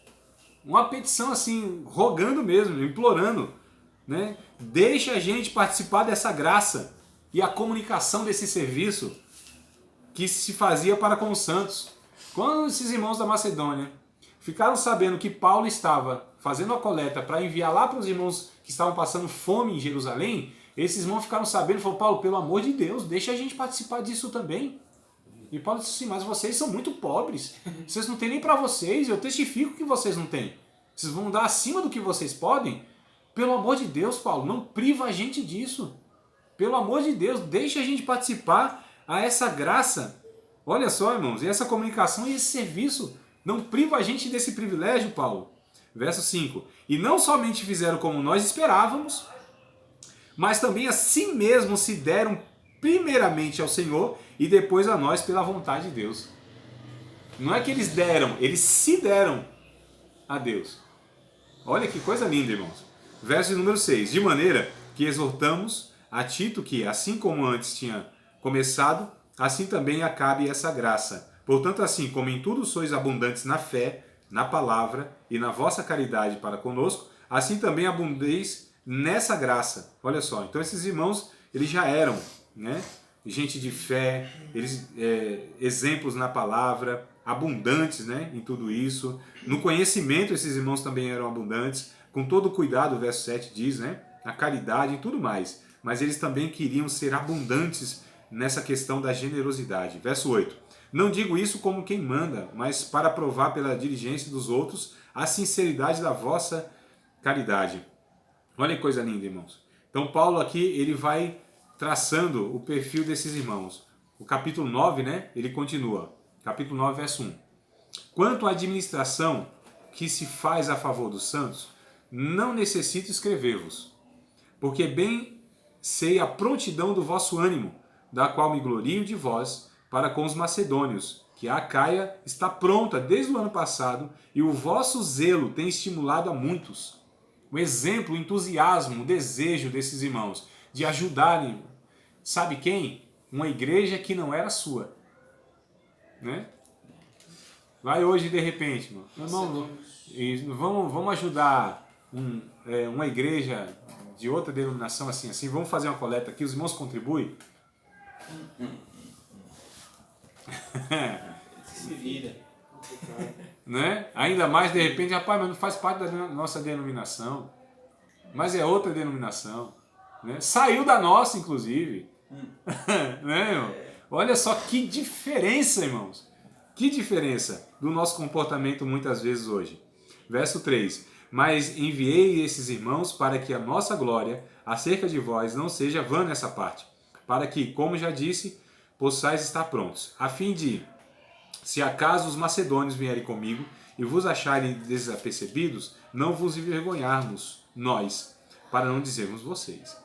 Uma petição assim, rogando mesmo, implorando. Né? Deixa a gente participar dessa graça e a comunicação desse serviço que se fazia para com os santos. Quando esses irmãos da Macedônia ficaram sabendo que Paulo estava fazendo a coleta para enviar lá para os irmãos que estavam passando fome em Jerusalém, Esses irmãos ficaram sabendo e falaram, Paulo, pelo amor de Deus, deixa a gente participar disso também. E Paulo disse assim, mas vocês são muito pobres, vocês não têm nem para vocês, eu testifico que vocês não têm. Vocês vão dar acima do que vocês podem? Pelo amor de Deus, Paulo, não priva a gente disso. Pelo amor de Deus, deixa a gente participar a essa graça. Olha só, irmãos, e essa comunicação e esse serviço, não priva a gente desse privilégio, Paulo. Verso 5. E não somente fizeram como nós esperávamos, mas também a si mesmos se deram primeiramente ao Senhor e depois a nós pela vontade de Deus. Não é que eles deram, eles se deram a Deus. Olha que coisa linda, irmãos. Verso número 6. De maneira que exortamos a Tito que, assim como antes tinha começado, assim também acabe essa graça. Portanto, assim como em tudo sois abundantes na fé, na palavra e na vossa caridade para conosco, assim também abundeis nessa graça. Olha só, então esses irmãos, eles já eram, né, gente de fé, eles exemplos na palavra, abundantes, né, em tudo isso. No conhecimento, esses irmãos também eram abundantes, com todo o cuidado, o verso 7 diz, né, na caridade e tudo mais. Mas eles também queriam ser abundantes nessa questão da generosidade. Verso 8. Não digo isso como quem manda, mas para provar pela diligência dos outros a sinceridade da vossa caridade. Olha que coisa linda, irmãos. Então Paulo aqui, ele vai traçando o perfil desses irmãos. O capítulo 9, né, ele continua. Capítulo 9, verso 1. Quanto à administração que se faz a favor dos santos, não necessito escrever-vos, porque bem sei a prontidão do vosso ânimo, da qual me glorio de vós, para com os macedônios, que a Acaia está pronta desde o ano passado e o vosso zelo tem estimulado a muitos. O exemplo, o entusiasmo, o desejo desses irmãos de ajudarem, sabe quem? Uma igreja que não era sua. Né? Vai hoje de repente, irmão, vamos ajudar uma igreja de outra denominação assim, vamos fazer uma coleta aqui, os irmãos contribuem? Se vira. Né? Ainda mais de repente, rapaz, mas não faz parte da nossa denominação, mas é outra denominação, né? Saiu da nossa, inclusive. Né, irmão? Olha só que diferença, irmãos, que diferença do nosso comportamento muitas vezes hoje. Verso 3: mas enviei esses irmãos para que a nossa glória acerca de vós não seja vã nessa parte, para que, como já disse, possais estar prontos, a fim de, se acaso os macedônios vierem comigo e vos acharem desapercebidos, não vos envergonharmos, nós, para não dizermos vocês,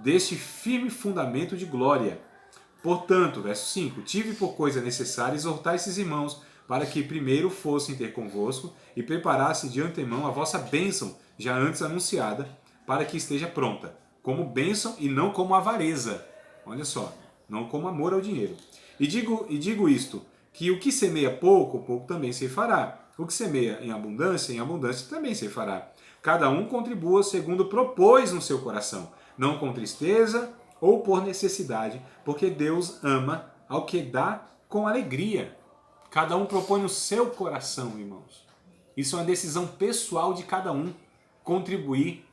deste firme fundamento de glória. Portanto, verso 5, tive por coisa necessária exortar esses irmãos, para que primeiro fossem ter convosco e preparassem de antemão a vossa bênção, já antes anunciada, para que esteja pronta, como bênção e não como avareza. Olha só, não como amor ao dinheiro. E digo isto, que o que semeia pouco, pouco também se fará. O que semeia em abundância também se fará. Cada um contribua segundo propôs no seu coração, não com tristeza ou por necessidade, porque Deus ama ao que dá com alegria. Cada um propõe no seu coração, irmãos. Isso é uma decisão pessoal de cada um, contribuir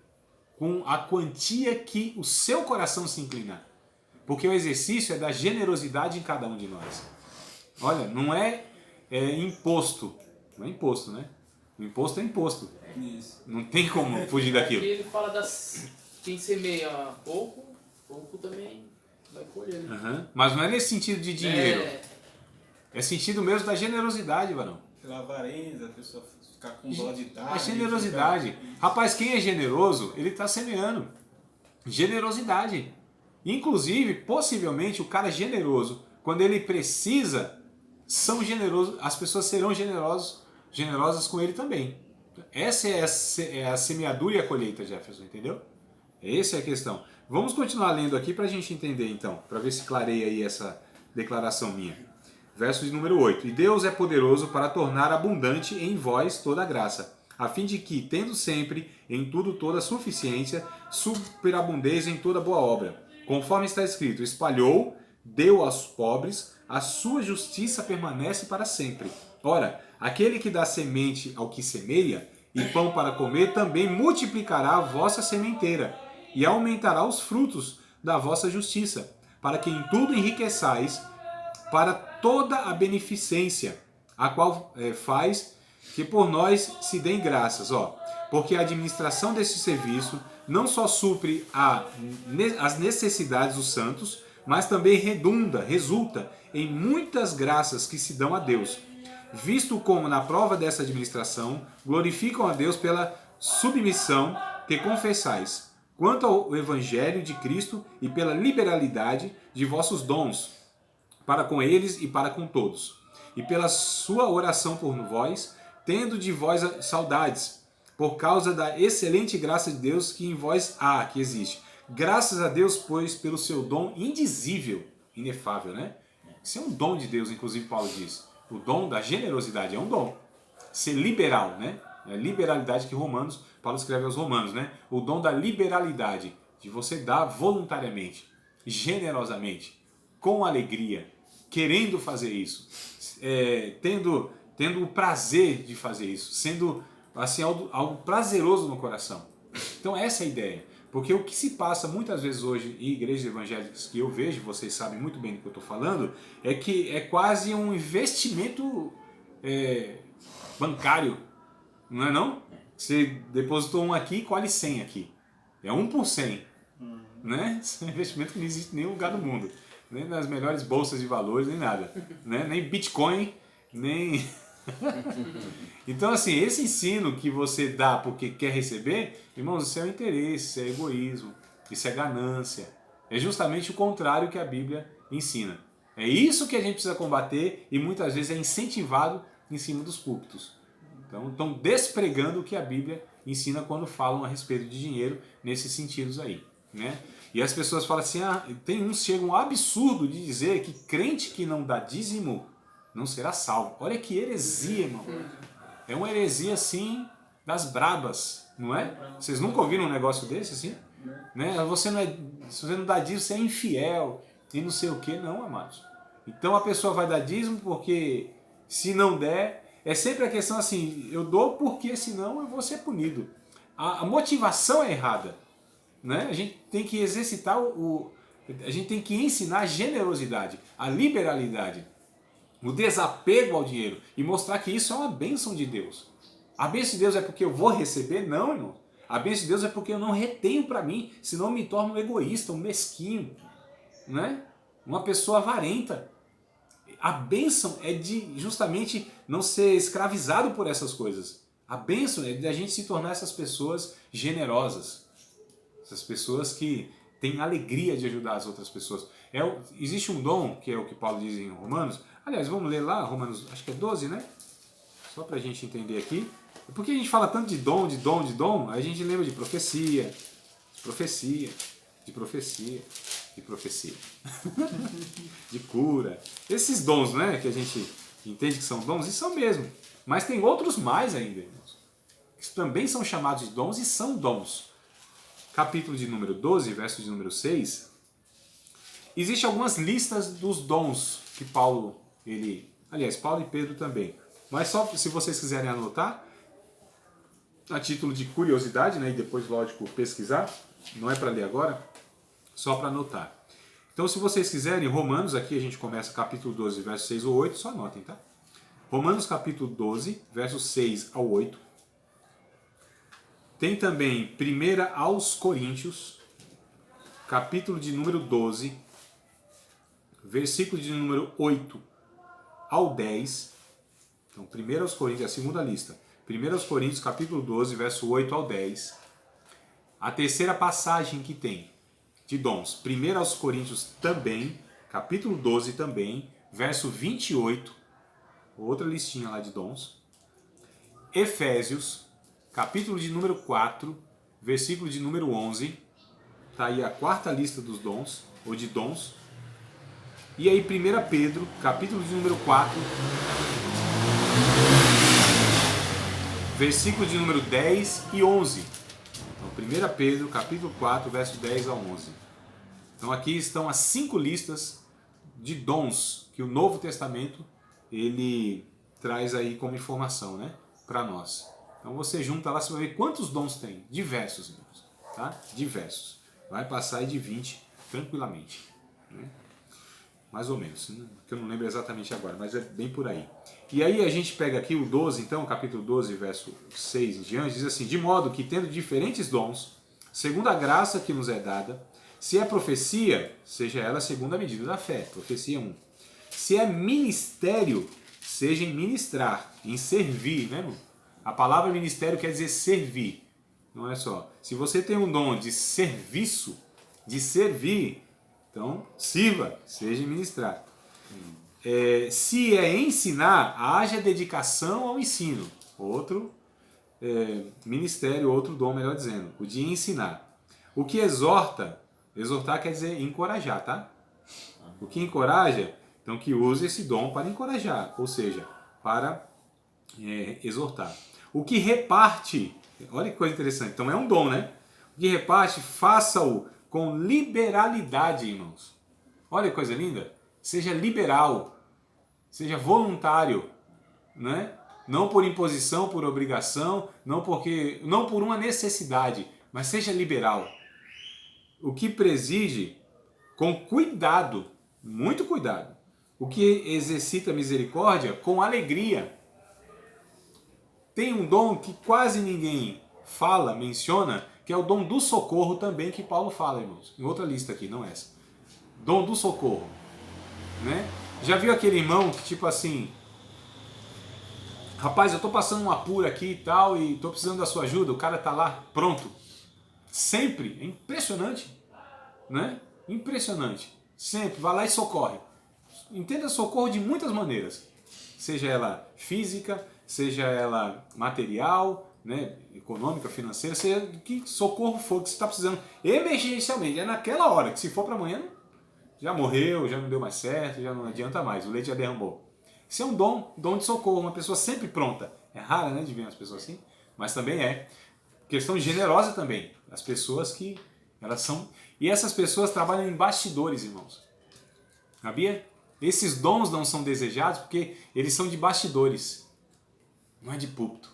com a quantia que o seu coração se inclinar. Porque o exercício é da generosidade em cada um de nós. Olha, não é imposto. Não é imposto, né? O imposto é imposto. Isso. Não tem como fugir daquilo. Aqui ele fala quem semeia pouco também vai colher. Né? Uhum. Mas não é nesse sentido de dinheiro. É sentido mesmo da generosidade, varão. Pela avareza, a pessoa ficar com dó de dar. A generosidade. Rapaz, quem é generoso, ele está semeando. Generosidade. Inclusive, possivelmente, o cara generoso, quando ele precisa, são generosos, as pessoas serão generosas com ele também. Essa é a semeadura e a colheita, Jefferson, entendeu? Essa é a questão. Vamos continuar lendo aqui para a gente entender, então, para ver se clareia aí essa declaração minha. Verso de número 8. E Deus é poderoso para tornar abundante em vós toda a graça, a fim de que, tendo sempre em tudo toda a suficiência, superabundeis em toda boa obra. Conforme está escrito, espalhou, deu aos pobres, a sua justiça permanece para sempre. Ora, aquele que dá semente ao que semeia, e pão para comer, também multiplicará a vossa sementeira, e aumentará os frutos da vossa justiça, para que em tudo enriqueçais para toda a beneficência, a qual faz que por nós se deem graças, porque a administração deste serviço não só supre as necessidades dos santos, mas também resulta em muitas graças que se dão a Deus, visto como na prova dessa administração glorificam a Deus pela submissão que confessais, quanto ao Evangelho de Cristo e pela liberalidade de vossos dons, para com eles e para com todos, e pela sua oração por vós, tendo de vós saudades, por causa da excelente graça de Deus que em vós que existe. Graças a Deus, pois, pelo seu dom indizível, inefável, né? Isso é um dom de Deus, inclusive Paulo diz. O dom da generosidade é um dom. Ser liberal, né? É a liberalidade que Paulo escreve aos Romanos, né? O dom da liberalidade, de você dar voluntariamente, generosamente, com alegria, querendo fazer isso, tendo o prazer de fazer isso, sendo assim, algo prazeroso no coração. Então essa é a ideia. Porque o que se passa muitas vezes hoje em igrejas evangélicas que eu vejo, vocês sabem muito bem do que eu estou falando, é que é quase um investimento bancário, não é não? Você depositou 1 aqui e colhe 100 aqui. É 1 por 100. Né? Esse é um investimento que não existe em nenhum lugar do mundo. Nem nas melhores bolsas de valores, nem nada. Né? Nem Bitcoin, nem... Então, assim, esse ensino que você dá porque quer receber, irmãos, isso é o interesse, isso é egoísmo, isso é ganância. É justamente o contrário que a Bíblia ensina. É isso que a gente precisa combater e muitas vezes é incentivado em cima dos púlpitos. Então, estão despregando o que a Bíblia ensina quando falam a respeito de dinheiro nesses sentidos aí, né? E as pessoas falam assim, tem uns que chegam ao absurdo de dizer que crente que não dá dízimo não será salvo. Olha que heresia, irmão. É uma heresia, assim, das brabas, não é? Vocês nunca ouviram um negócio desse, assim? Né? Se você não dá dízimo, você é infiel e não sei o que. Não, amados. Então a pessoa vai dar dízimo porque se não der, é sempre a questão assim, eu dou porque senão eu vou ser punido. A motivação é errada. Né? A gente tem que exercitar a gente tem que ensinar a generosidade, a liberalidade, o desapego ao dinheiro e mostrar que isso é uma bênção de Deus. A bênção de Deus é porque eu vou receber? Não, irmão. A bênção de Deus é porque eu não retenho para mim, senão eu me torno um egoísta, um mesquinho, né? Uma pessoa avarenta. A bênção é de justamente não ser escravizado por essas coisas. A bênção é de a gente se tornar essas pessoas generosas. Essas pessoas que têm alegria de ajudar as outras pessoas. Existe um dom, que é o que Paulo diz em Romanos. Aliás, vamos ler lá, Romanos, acho que é 12, né? Só para a gente entender aqui. Porque a gente fala tanto de dom, a gente lembra de profecia, de cura. Esses dons, né, que a gente entende que são dons, e são mesmo. Mas tem outros mais ainda, irmãos, que também são chamados de dons e são dons. Capítulo de número 12, verso de número 6, existem algumas listas dos dons que Paulo e Pedro também. Mas só se vocês quiserem anotar, a título de curiosidade, né, e depois, lógico, pesquisar, não é para ler agora, só para anotar. Então, se vocês quiserem, Romanos, aqui a gente começa capítulo 12, verso 6 ou 8, só anotem, tá? Romanos capítulo 12, versos 6 ao 8. Tem também 1 aos Coríntios, capítulo de número 12, versículo de número 8 ao 10. Então, 1 aos Coríntios, é a segunda lista. 1 aos Coríntios, capítulo 12, verso 8 ao 10. A terceira passagem que tem de dons. 1 aos Coríntios também, capítulo 12 também, verso 28. Outra listinha lá de dons. Efésios, capítulo de número 4, versículo de número 11. Está aí a quarta lista dos dons, ou de dons. E aí 1 Pedro, capítulo de número 4, versículo de número 10 e 11. Então 1 Pedro, capítulo 4, verso 10 a 11. Então aqui estão as 5 listas de dons que o Novo Testamento ele traz aí como informação, né, para nós. Então você junta lá, você vai ver quantos dons tem. Diversos, irmãos. Tá? Diversos. Vai passar aí de 20 tranquilamente. Né? Mais ou menos, né? Que eu não lembro exatamente agora, mas é bem por aí. E aí a gente pega aqui o 12, então, capítulo 12, verso 6 em diante, diz assim: de modo que, tendo diferentes dons, segundo a graça que nos é dada, se é profecia, seja ela segundo a medida da fé, profecia 1. Se é ministério, seja em ministrar, em servir, né, irmão? A palavra ministério quer dizer servir, não é só. Se você tem um dom de serviço, de servir, então sirva, seja em ministrar. Se é ensinar, haja dedicação ao ensino. Outro ministério, outro dom, melhor dizendo, o de ensinar. O que exorta, exortar quer dizer encorajar, tá? O que encoraja, então que use esse dom para encorajar, ou seja, para exortar. O que reparte, olha que coisa interessante, então é um dom, né? O que reparte, faça-o com liberalidade, irmãos. Olha que coisa linda. Seja liberal, seja voluntário, né? Não por imposição, por obrigação, não por uma necessidade, mas seja liberal. O que preside com cuidado, muito cuidado. O que exercita misericórdia com alegria. Tem um dom que quase ninguém fala, menciona, que é o dom do socorro também, que Paulo fala, irmãos. Em outra lista aqui, não essa. Dom do socorro. Né? Já viu aquele irmão que tipo assim, rapaz, eu tô passando um apuro aqui e tal, e tô precisando da sua ajuda, o cara tá lá, pronto. Sempre, é impressionante, né? Impressionante. Sempre, vai lá e socorre. Entenda socorro de muitas maneiras. Seja ela física, seja ela material, né? Econômica, financeira, seja que socorro for que você está precisando emergencialmente. É naquela hora, que se for para amanhã, já morreu, já não deu mais certo, já não adianta mais, o leite já derramou. Isso é um dom de socorro, uma pessoa sempre pronta. É raro, né, de ver as pessoas assim, mas também é questão generosa também. As pessoas que elas são... E essas pessoas trabalham em bastidores, irmãos. Sabia? Esses dons não são desejados porque eles são de bastidores. Não é de púlpito.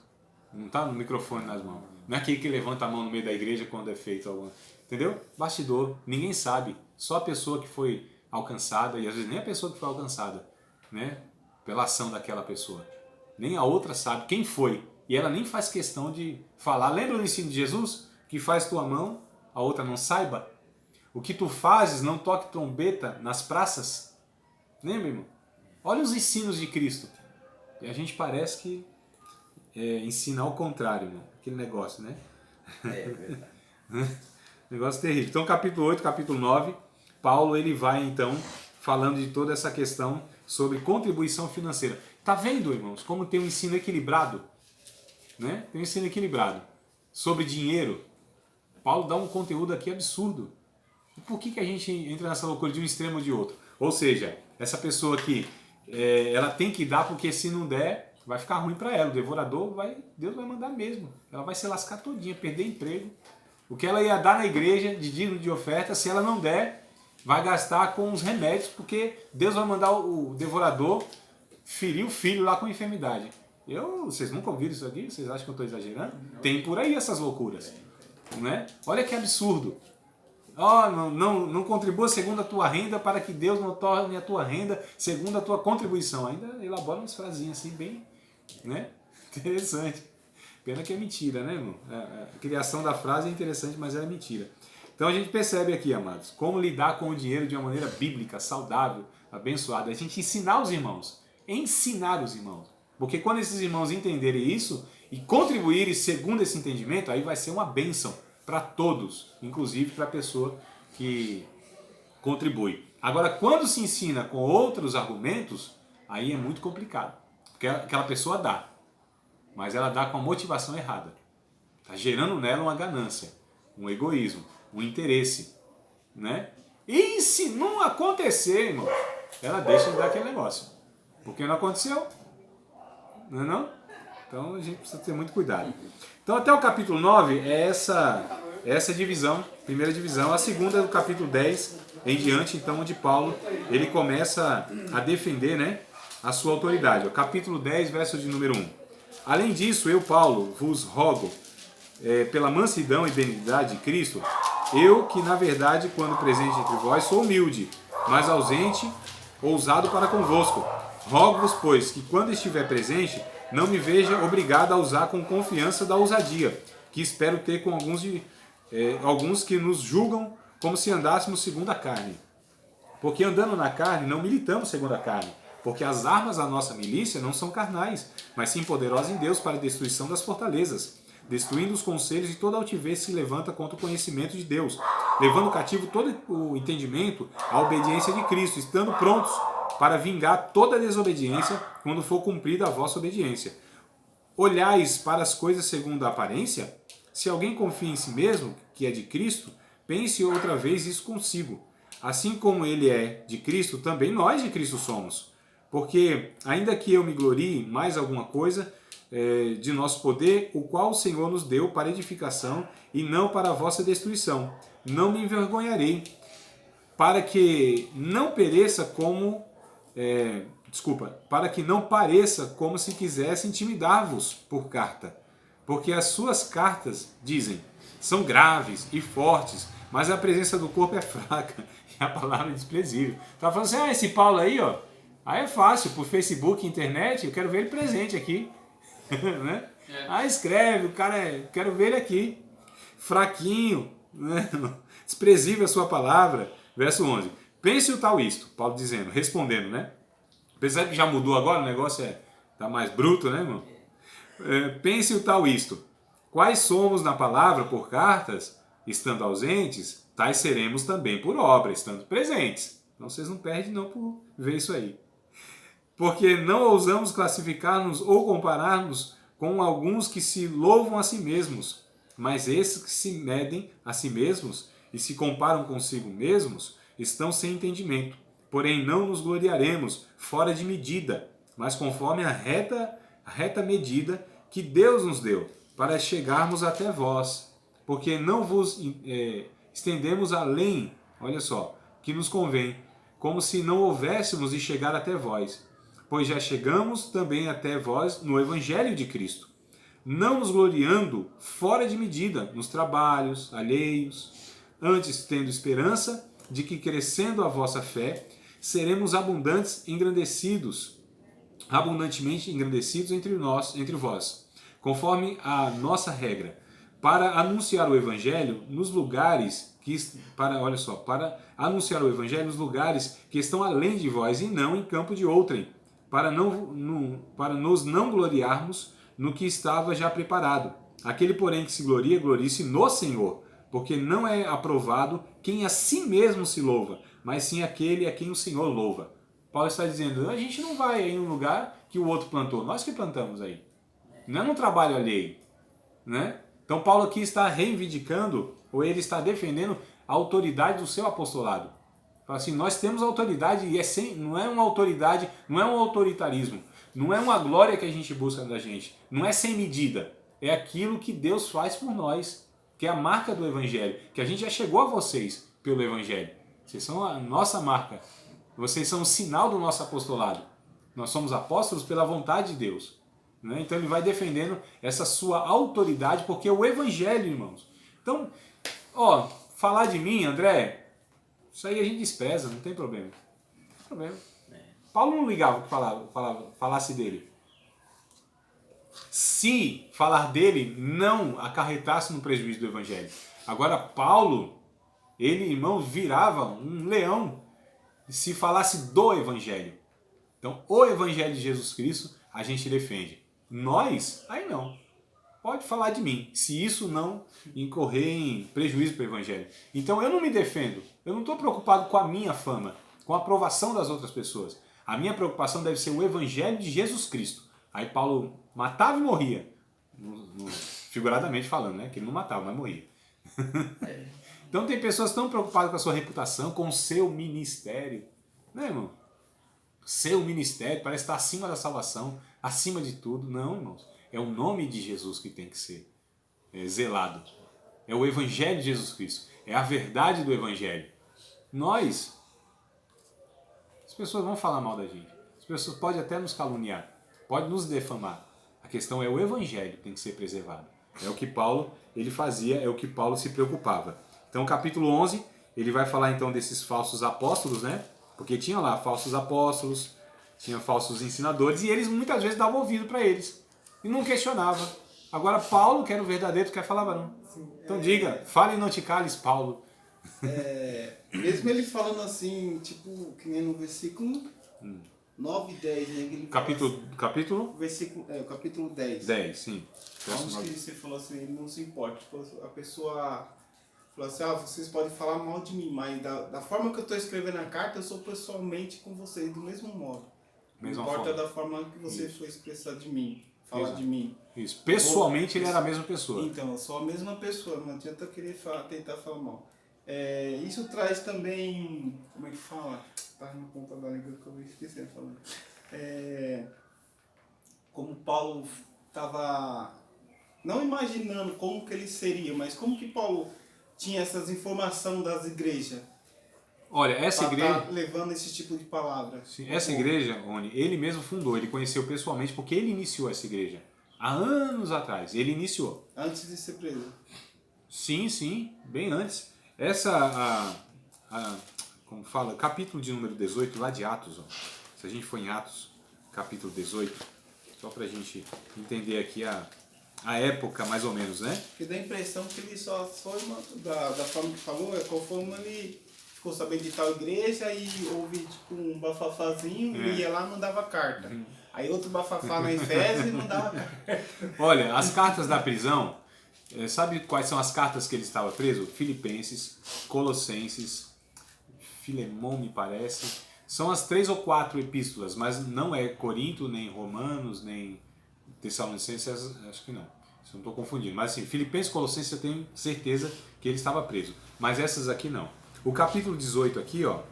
Não está no microfone nas mãos. Não é aquele que levanta a mão no meio da igreja quando é feito alguma... Entendeu? Bastidor. Ninguém sabe. Só a pessoa que foi alcançada, e às vezes nem a pessoa que foi alcançada, né? Pela ação daquela pessoa. Nem a outra sabe quem foi. E ela nem faz questão de falar. Lembra do ensino de Jesus? Que faz tua mão, a outra não saiba? O que tu fazes, não toque trombeta nas praças? Lembra, irmão? Olha os ensinos de Cristo. E a gente parece que ensina ao contrário, irmão. Aquele negócio, né? É verdade. Negócio terrível. Então, capítulo 8, capítulo 9, Paulo ele vai, então, falando de toda essa questão sobre contribuição financeira. Tá vendo, irmãos, como tem um ensino equilibrado? Né? Tem um ensino equilibrado. Sobre dinheiro, Paulo dá um conteúdo aqui absurdo. E por que a gente entra nessa loucura de um extremo ou de outro? Ou seja, essa pessoa aqui, ela tem que dar porque se não der, vai ficar ruim para ela. O devorador, Deus vai mandar mesmo. Ela vai se lascar todinha, perder emprego. O que ela ia dar na igreja de dízimo de oferta, se ela não der, vai gastar com os remédios, porque Deus vai mandar o devorador ferir o filho lá com enfermidade. Vocês nunca ouviram isso aqui? Vocês acham que eu estou exagerando? Tem por aí essas loucuras. Né? Olha que absurdo. Não contribua segundo a tua renda para que Deus não torne a tua renda segundo a tua contribuição. Ainda elabora umas frasinhas assim bem, né? Interessante. Pena que é mentira, né, irmão? A criação da frase é interessante, mas é mentira. Então a gente percebe aqui, amados, como lidar com o dinheiro de uma maneira bíblica, saudável, abençoada. A gente ensinar os irmãos. Porque quando esses irmãos entenderem isso e contribuírem segundo esse entendimento, aí vai ser uma bênção para todos, inclusive para a pessoa que contribui. Agora, quando se ensina com outros argumentos, aí é muito complicado. Porque aquela pessoa dá, mas ela dá com a motivação errada. Está gerando nela uma ganância, um egoísmo, um interesse. Né? E se não acontecer, irmão, ela deixa de dar aquele negócio. Porque não aconteceu. Não é não? Então a gente precisa ter muito cuidado. Então até o capítulo 9 é essa divisão, primeira divisão. A segunda é do capítulo 10 em diante, então, onde Paulo ele começa a defender, né, a sua autoridade. O capítulo 10, verso de número 1. Além disso, eu, Paulo, vos rogo, pela mansidão e benignidade de Cristo, Eu que, na verdade, quando presente entre vós, sou humilde, mas ausente, ousado para convosco. Rogo-vos, pois, que quando estiver presente, não me veja obrigado a usar com confiança da ousadia, que espero ter com alguns que nos julgam como se andássemos segundo a carne. Porque andando na carne, não militamos segundo a carne, porque as armas da nossa milícia não são carnais, mas sim poderosas em Deus para a destruição das fortalezas, destruindo os conselhos e toda altivez que se levanta contra o conhecimento de Deus, levando cativo todo o entendimento à obediência de Cristo, estando prontos para vingar toda a desobediência quando for cumprida a vossa obediência. Olhais para as coisas segundo a aparência? Se alguém confia em si mesmo, que é de Cristo, pense outra vez isso consigo. Assim como ele é de Cristo, também nós de Cristo somos. Porque, ainda que eu me glorie mais alguma coisa de nosso poder, o qual o Senhor nos deu para edificação e não para a vossa destruição, não me envergonharei, para que não pareça como se quisesse intimidar-vos por carta. Porque as suas cartas, dizem, são graves e fortes, mas a presença do corpo é fraca e a palavra é desprezível. Tá falando assim, esse Paulo aí, ó, aí é fácil, por Facebook, internet, eu quero ver ele presente aqui. Né? Escreve, o cara quero ver ele aqui. Fraquinho, né? Desprezível a sua palavra. Verso 11. Pense o tal isto, Paulo dizendo, respondendo, né? Apesar que já mudou agora, o negócio tá mais bruto, né, irmão? Pense o tal isto. Quais somos na palavra por cartas, estando ausentes, tais seremos também por obra, estando presentes. Então vocês não perdem não por ver isso aí. Porque não ousamos classificar-nos ou comparar-nos com alguns que se louvam a si mesmos, mas esses que se medem a si mesmos e se comparam consigo mesmos estão sem entendimento. Porém não nos gloriaremos fora de medida, mas conforme a reta medida que Deus nos deu, para chegarmos até vós. Porque não vos estendemos além, olha só, que nos convém, como se não houvéssemos de chegar até vós. Pois já chegamos também até vós no Evangelho de Cristo, não nos gloriando fora de medida nos trabalhos alheios, antes tendo esperança de que, crescendo a vossa fé, seremos abundantemente engrandecidos entre vós, conforme a nossa regra, para anunciar o Evangelho nos lugares que estão além de vós e não em campo de outrem, para nos não gloriarmos no que estava já preparado. Aquele, porém, que se gloria, glorie-se no Senhor, porque não é aprovado quem a si mesmo se louva, mas sim aquele a quem o Senhor louva. Paulo está dizendo, a gente não vai em um lugar que o outro plantou, nós que plantamos aí. Não é no trabalho alheio, né? Então Paulo aqui está reivindicando, ou ele está defendendo a autoridade do seu apostolado. Fala assim, nós temos autoridade e não é uma autoridade, não é um autoritarismo, não é uma glória que a gente busca da gente, não é sem medida, é aquilo que Deus faz por nós, que é a marca do Evangelho, que a gente já chegou a vocês pelo Evangelho. Vocês são a nossa marca, vocês são o sinal do nosso apostolado. Nós somos apóstolos pela vontade de Deus. Né? Então ele vai defendendo essa sua autoridade, porque é o Evangelho, irmãos. Então, falar de mim, André, isso aí a gente despreza, não tem problema. Não tem problema. Paulo não ligava que falasse dele. Se falar dele não acarretasse no prejuízo do Evangelho. Agora, Paulo, ele, irmão, virava um leão se falasse do Evangelho. Então, o Evangelho de Jesus Cristo a gente defende. Nós, aí não. Pode falar de mim, se isso não incorrer em prejuízo para o Evangelho. Então eu não me defendo, eu não estou preocupado com a minha fama, com a aprovação das outras pessoas. A minha preocupação deve ser o Evangelho de Jesus Cristo. Aí Paulo matava e morria, figuradamente falando, né? Que ele não matava, mas morria. Então tem pessoas tão preocupadas com a sua reputação, com o seu ministério. Né, irmão? Seu ministério parece estar acima da salvação, acima de tudo. Não, irmãos. É o nome de Jesus que tem que ser zelado. É o Evangelho de Jesus Cristo. É a verdade do Evangelho. As pessoas vão falar mal da gente. As pessoas podem até nos caluniar. Podem nos defamar. A questão é o Evangelho que tem que ser preservado. É o que Paulo ele fazia, é o que Paulo se preocupava. Então, capítulo 11, ele vai falar então desses falsos apóstolos, né? Porque tinha lá falsos apóstolos, tinha falsos ensinadores, e eles muitas vezes davam ouvido para eles. E não questionava. Agora, Paulo, que era o verdadeiro, quer falar, não. Então diga, fale e não te cales, Paulo. Mesmo ele falando assim, tipo, que nem no versículo 9 e 10, né? Que ele Capítulo? Versículo, o capítulo 10. 10, sim. Onde que você falou assim, ele não se importa. Tipo, a pessoa falou assim, vocês podem falar mal de mim, mas da forma que eu estou escrevendo a carta, eu sou pessoalmente com vocês, do mesmo modo. Não importa da forma que você for expressar de mim, falar de mim. Isso. Pessoalmente ele era a mesma pessoa. Então, eu sou a mesma pessoa, não adianta querer tentar falar mal. Isso traz também, como é que fala? Tá na ponta da língua que eu esqueci de falar. Como Paulo estava não imaginando como que ele seria, mas como que Paulo tinha essas informações das igrejas. Olha, essa igreja... Tá levando esse tipo de palavra. Sim, essa igreja, Rony, ele mesmo fundou, ele conheceu pessoalmente, porque ele iniciou essa igreja. Há anos atrás, ele iniciou. Antes de ser preso. Sim, bem antes. Como fala, capítulo de número 18, lá de Atos, ó. Se a gente for em Atos, capítulo 18, só pra gente entender aqui a época, mais ou menos, né? Porque dá a impressão que ele só da forma que falou, conforme ele ficou sabendo de tal igreja e houve tipo um bafafazinho e ia lá e mandava carta. Aí outro bafafá na Efésio e mandava carta. Olha, as cartas da prisão, sabe quais são as cartas que ele estava preso? Filipenses, Colossenses, Filemão, me parece. São as 3 ou 4 epístolas, mas não é Corinto, nem Romanos, nem Tessalonicenses, acho que não. Se eu não estou confundindo. Mas assim, Filipenses e Colossenses eu tenho certeza que ele estava preso. Mas essas aqui não. O capítulo 18 aqui, ó,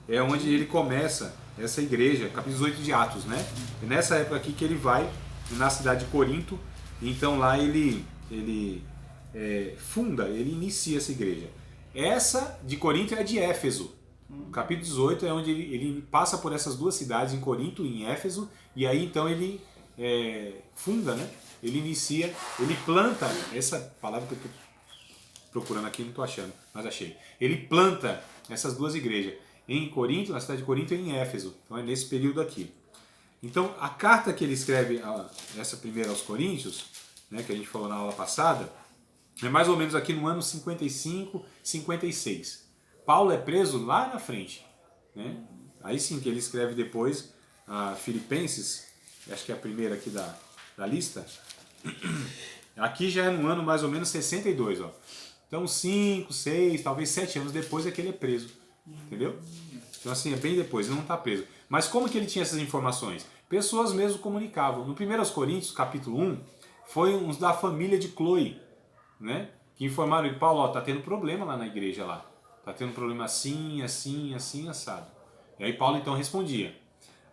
é onde ele começa essa igreja, capítulo 18 de Atos, né? É nessa época aqui que ele vai na cidade de Corinto, então lá ele funda, ele inicia essa igreja. Essa de Corinto é a de Éfeso. O capítulo 18 é onde ele passa por essas duas cidades, em Corinto e em Éfeso, e aí então ele funda, né? Ele inicia, ele planta, essa palavra que eu estou procurando aqui, não estou achando, mas achei. Ele planta essas duas igrejas, em Corinto, na cidade de Corinto e em Éfeso. Então é nesse período aqui. Então a carta que ele escreve, essa primeira aos Coríntios, né, que a gente falou na aula passada, é mais ou menos aqui no ano 55, 56. Paulo é preso lá na frente, né? Aí sim que ele escreve depois a Filipenses, acho que é a primeira aqui da lista. Aqui já é no ano mais ou menos 62, ó. Então 5, 6, talvez 7 anos depois é que ele é preso, entendeu? Então assim, é bem depois, ele não está preso. Mas como que ele tinha essas informações? Pessoas mesmo comunicavam. No 1 Coríntios, capítulo 1, foi uns da família de Cloe, né? Que informaram ele, Paulo, ó, tá tendo problema lá na igreja lá. Tá tendo problema assim, assim, assim, assado. E aí Paulo então respondia.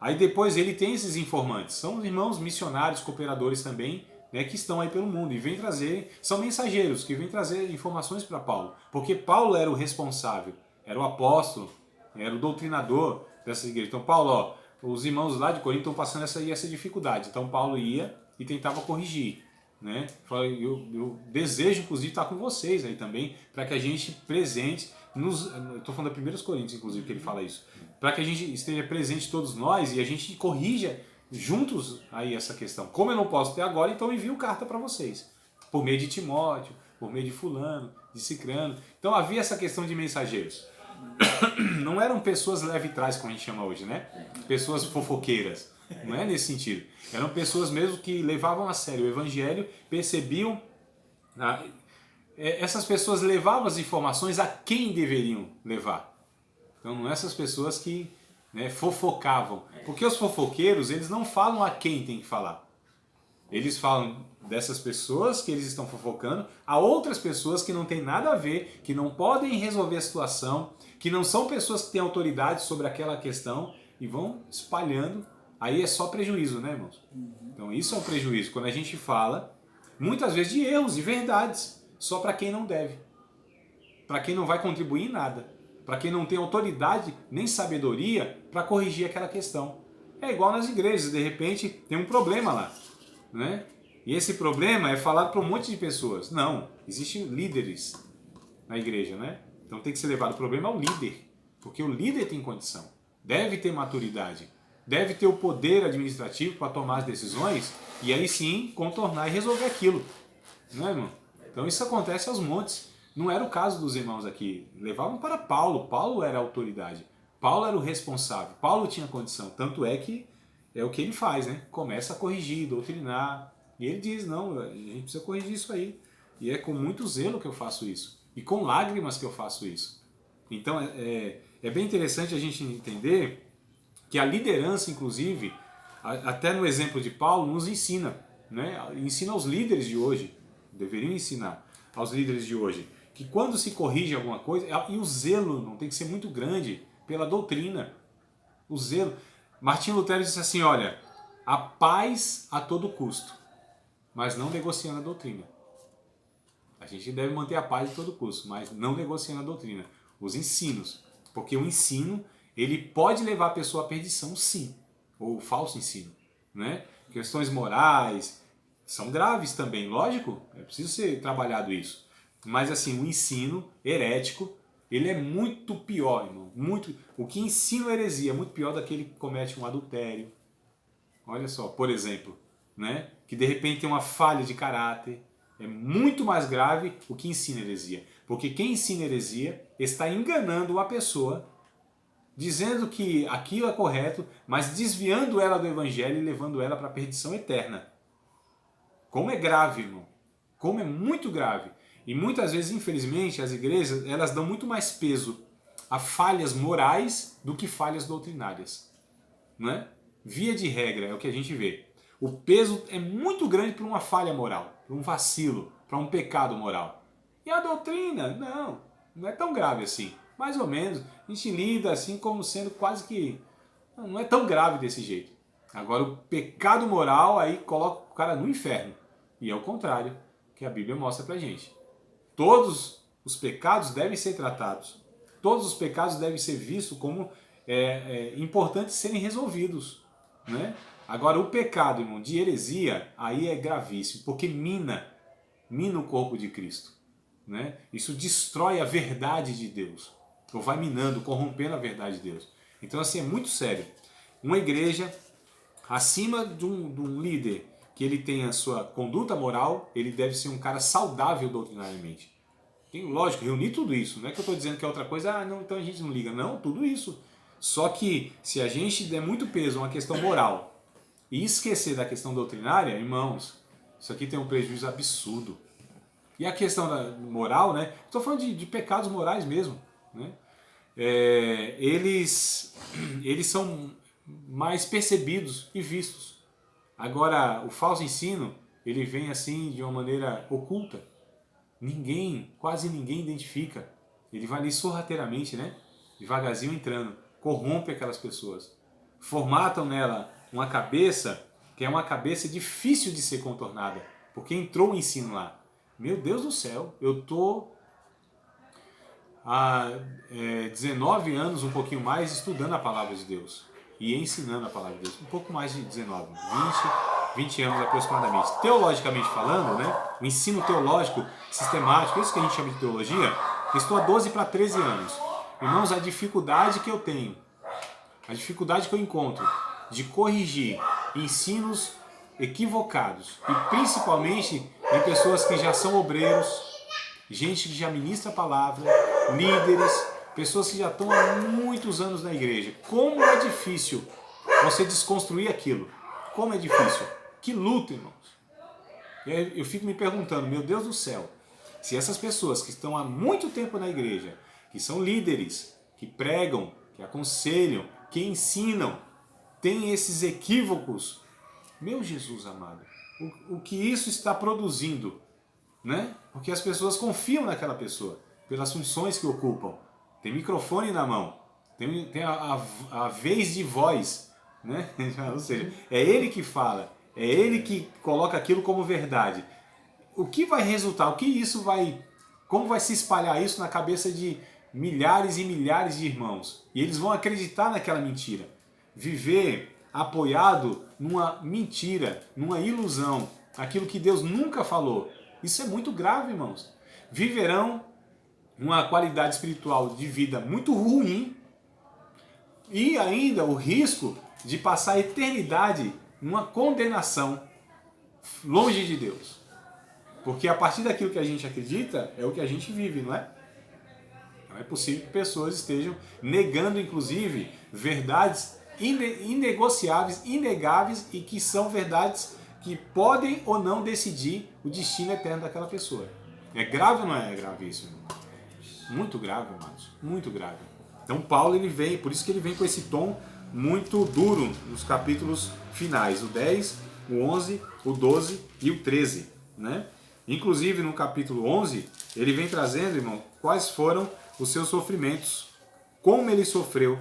Aí depois ele tem esses informantes, são irmãos missionários, cooperadores também, né, que estão aí pelo mundo e vêm trazer, são mensageiros que vêm trazer informações para Paulo. Porque Paulo era o responsável, era o apóstolo, era o doutrinador dessa igreja. Então Paulo, ó, os irmãos lá de Corinto estão passando essa dificuldade. Então Paulo ia e tentava corrigir. Né? Eu desejo, inclusive, estar com vocês aí também, para que a gente presente, estou falando da 1 Coríntios, inclusive, que ele fala isso, para que a gente esteja presente todos nós e a gente corrija juntos aí essa questão. Como eu não posso ter agora, então eu envio carta para vocês, por meio de Timóteo, por meio de fulano, de cicrano. Então havia essa questão de mensageiros. Não eram pessoas leve-trás, como a gente chama hoje, né? Pessoas fofoqueiras. Não é nesse sentido. Eram pessoas mesmo que levavam a sério o evangelho, percebiam... Essas pessoas levavam as informações a quem deveriam levar. Então não essas pessoas que, né, fofocavam. Porque os fofoqueiros, eles não falam a quem tem que falar. Eles falam dessas pessoas que eles estão fofocando a outras pessoas que não têm nada a ver, que não podem resolver a situação, que não são pessoas que têm autoridade sobre aquela questão e vão espalhando. Aí é só prejuízo, né, irmãos? Então isso é um prejuízo. Quando a gente fala, muitas vezes, de erros e verdades, só para quem não deve. Para quem não vai contribuir em nada. Para quem não tem autoridade nem sabedoria para corrigir aquela questão. É igual nas igrejas, de repente tem um problema lá, né? E esse problema é falado para um monte de pessoas. Não, existem líderes. na igreja, né? Então tem que ser levado o problema ao líder, porque o líder tem condição, deve ter maturidade, deve ter o poder administrativo para tomar as decisões e aí sim contornar e resolver aquilo, não é, irmão? Então isso acontece aos montes. Não era o caso dos irmãos aqui. Levavam para Paulo. Paulo era a autoridade. Paulo era o responsável. Paulo tinha condição. Tanto é que é o que ele faz, né? Começa a corrigir, doutrinar. E ele diz, não, a gente precisa corrigir isso aí. E é com muito zelo que eu faço isso. E com lágrimas que eu faço isso. Então é bem interessante a gente entender que a liderança, inclusive, até no exemplo de Paulo, nos ensina, né? Ensina aos líderes de hoje, deveriam ensinar aos líderes de hoje, que quando se corrige alguma coisa, e o zelo não tem que ser muito grande pela doutrina, o zelo. Martinho Lutero disse assim, olha, a paz a todo custo, mas não negociando a doutrina. A gente deve manter a paz a todo custo, mas não negociando a doutrina, os ensinos, porque o ensino, ele pode levar a pessoa à perdição, sim, ou falso ensino, né? Questões morais são graves também, lógico, é preciso ser trabalhado isso. Mas assim, o ensino herético, ele é muito pior, irmão. O que ensina a heresia é muito pior daquele que comete um adultério. Olha só, por exemplo, né? Que de repente tem uma falha de caráter. É muito mais grave o que ensina heresia. Porque quem ensina heresia está enganando a pessoa, dizendo que aquilo é correto, mas desviando ela do evangelho e levando ela para a perdição eterna. Como é grave, irmão. Como é muito grave. E muitas vezes, infelizmente, as igrejas elas dão muito mais peso a falhas morais do que falhas doutrinárias. Não é? Via de regra, é o que a gente vê. O peso é muito grande para uma falha moral, para um vacilo, para um pecado moral. E a doutrina, não é tão grave assim. Mais ou menos, a gente lida assim como sendo quase que... Não é tão grave desse jeito. Agora, o pecado moral aí coloca o cara no inferno. E é o contrário que a Bíblia mostra pra gente. Todos os pecados devem ser tratados. Todos os pecados devem ser vistos como importantes serem resolvidos, né? Agora, o pecado, irmão, de heresia, aí é gravíssimo, porque mina o corpo de Cristo, né? Isso destrói a verdade de Deus, ou vai minando, corrompendo a verdade de Deus. Então, assim, é muito sério. Uma igreja, acima de um líder, que ele tenha a sua conduta moral, ele deve ser um cara saudável doutrinariamente. Tem, lógico, reunir tudo isso. Não é que eu estou dizendo que é outra coisa, não, então a gente não liga. Não, tudo isso. Só que se a gente der muito peso a uma questão moral e esquecer da questão doutrinária, irmãos, isso aqui tem um prejuízo absurdo. E a questão da moral, né? Estou falando de pecados morais mesmo, né? Eles são mais percebidos e vistos. Agora, o falso ensino, ele vem assim de uma maneira oculta. Quase ninguém identifica. Ele vai ali sorrateiramente, né? Devagarzinho entrando, corrompe aquelas pessoas. Formatam nela uma cabeça que é uma cabeça difícil de ser contornada, porque entrou o ensino lá. Meu Deus do céu, eu tô há 19 anos, um pouquinho mais, estudando a palavra de Deus e ensinando a palavra de Deus. Um pouco mais de 19, 20 anos aproximadamente. Teologicamente falando, né? O ensino teológico sistemático, isso que a gente chama de teologia, eu estou há 12 para 13 anos. Irmãos, a dificuldade que eu tenho, a dificuldade que eu encontro de corrigir ensinos equivocados, e principalmente em pessoas que já são obreiros, gente que já ministra a palavra, líderes, pessoas que já estão há muitos anos na igreja. Como é difícil você desconstruir aquilo. Como é difícil. Que luta, irmãos. Eu fico me perguntando, meu Deus do céu, se essas pessoas que estão há muito tempo na igreja, que são líderes, que pregam, que aconselham, que ensinam, têm esses equívocos, meu Jesus amado, o que isso está produzindo, né? Porque as pessoas confiam naquela pessoa, pelas funções que ocupam. Tem microfone na mão, tem a vez de voz, né? Ou seja, é ele que fala, é ele que coloca aquilo como verdade. O que vai resultar? Como vai se espalhar isso na cabeça de milhares e milhares de irmãos? E eles vão acreditar naquela mentira. Viver apoiado numa mentira, numa ilusão, aquilo que Deus nunca falou. Isso é muito grave, irmãos. Viverão uma qualidade espiritual de vida muito ruim e ainda o risco de passar a eternidade numa condenação longe de Deus. Porque a partir daquilo que a gente acredita é o que a gente vive, não é? Não é possível que pessoas estejam negando, inclusive, verdades inegociáveis, inegáveis e que são verdades que podem ou não decidir o destino eterno daquela pessoa. É grave ou não é grave isso? Muito grave, amados. Muito grave. Então Paulo, ele vem, por isso que ele vem com esse tom muito duro nos capítulos finais, o 10, o 11, o 12 e o 13, né? Inclusive no capítulo 11, ele vem trazendo, irmão, quais foram os seus sofrimentos, como ele sofreu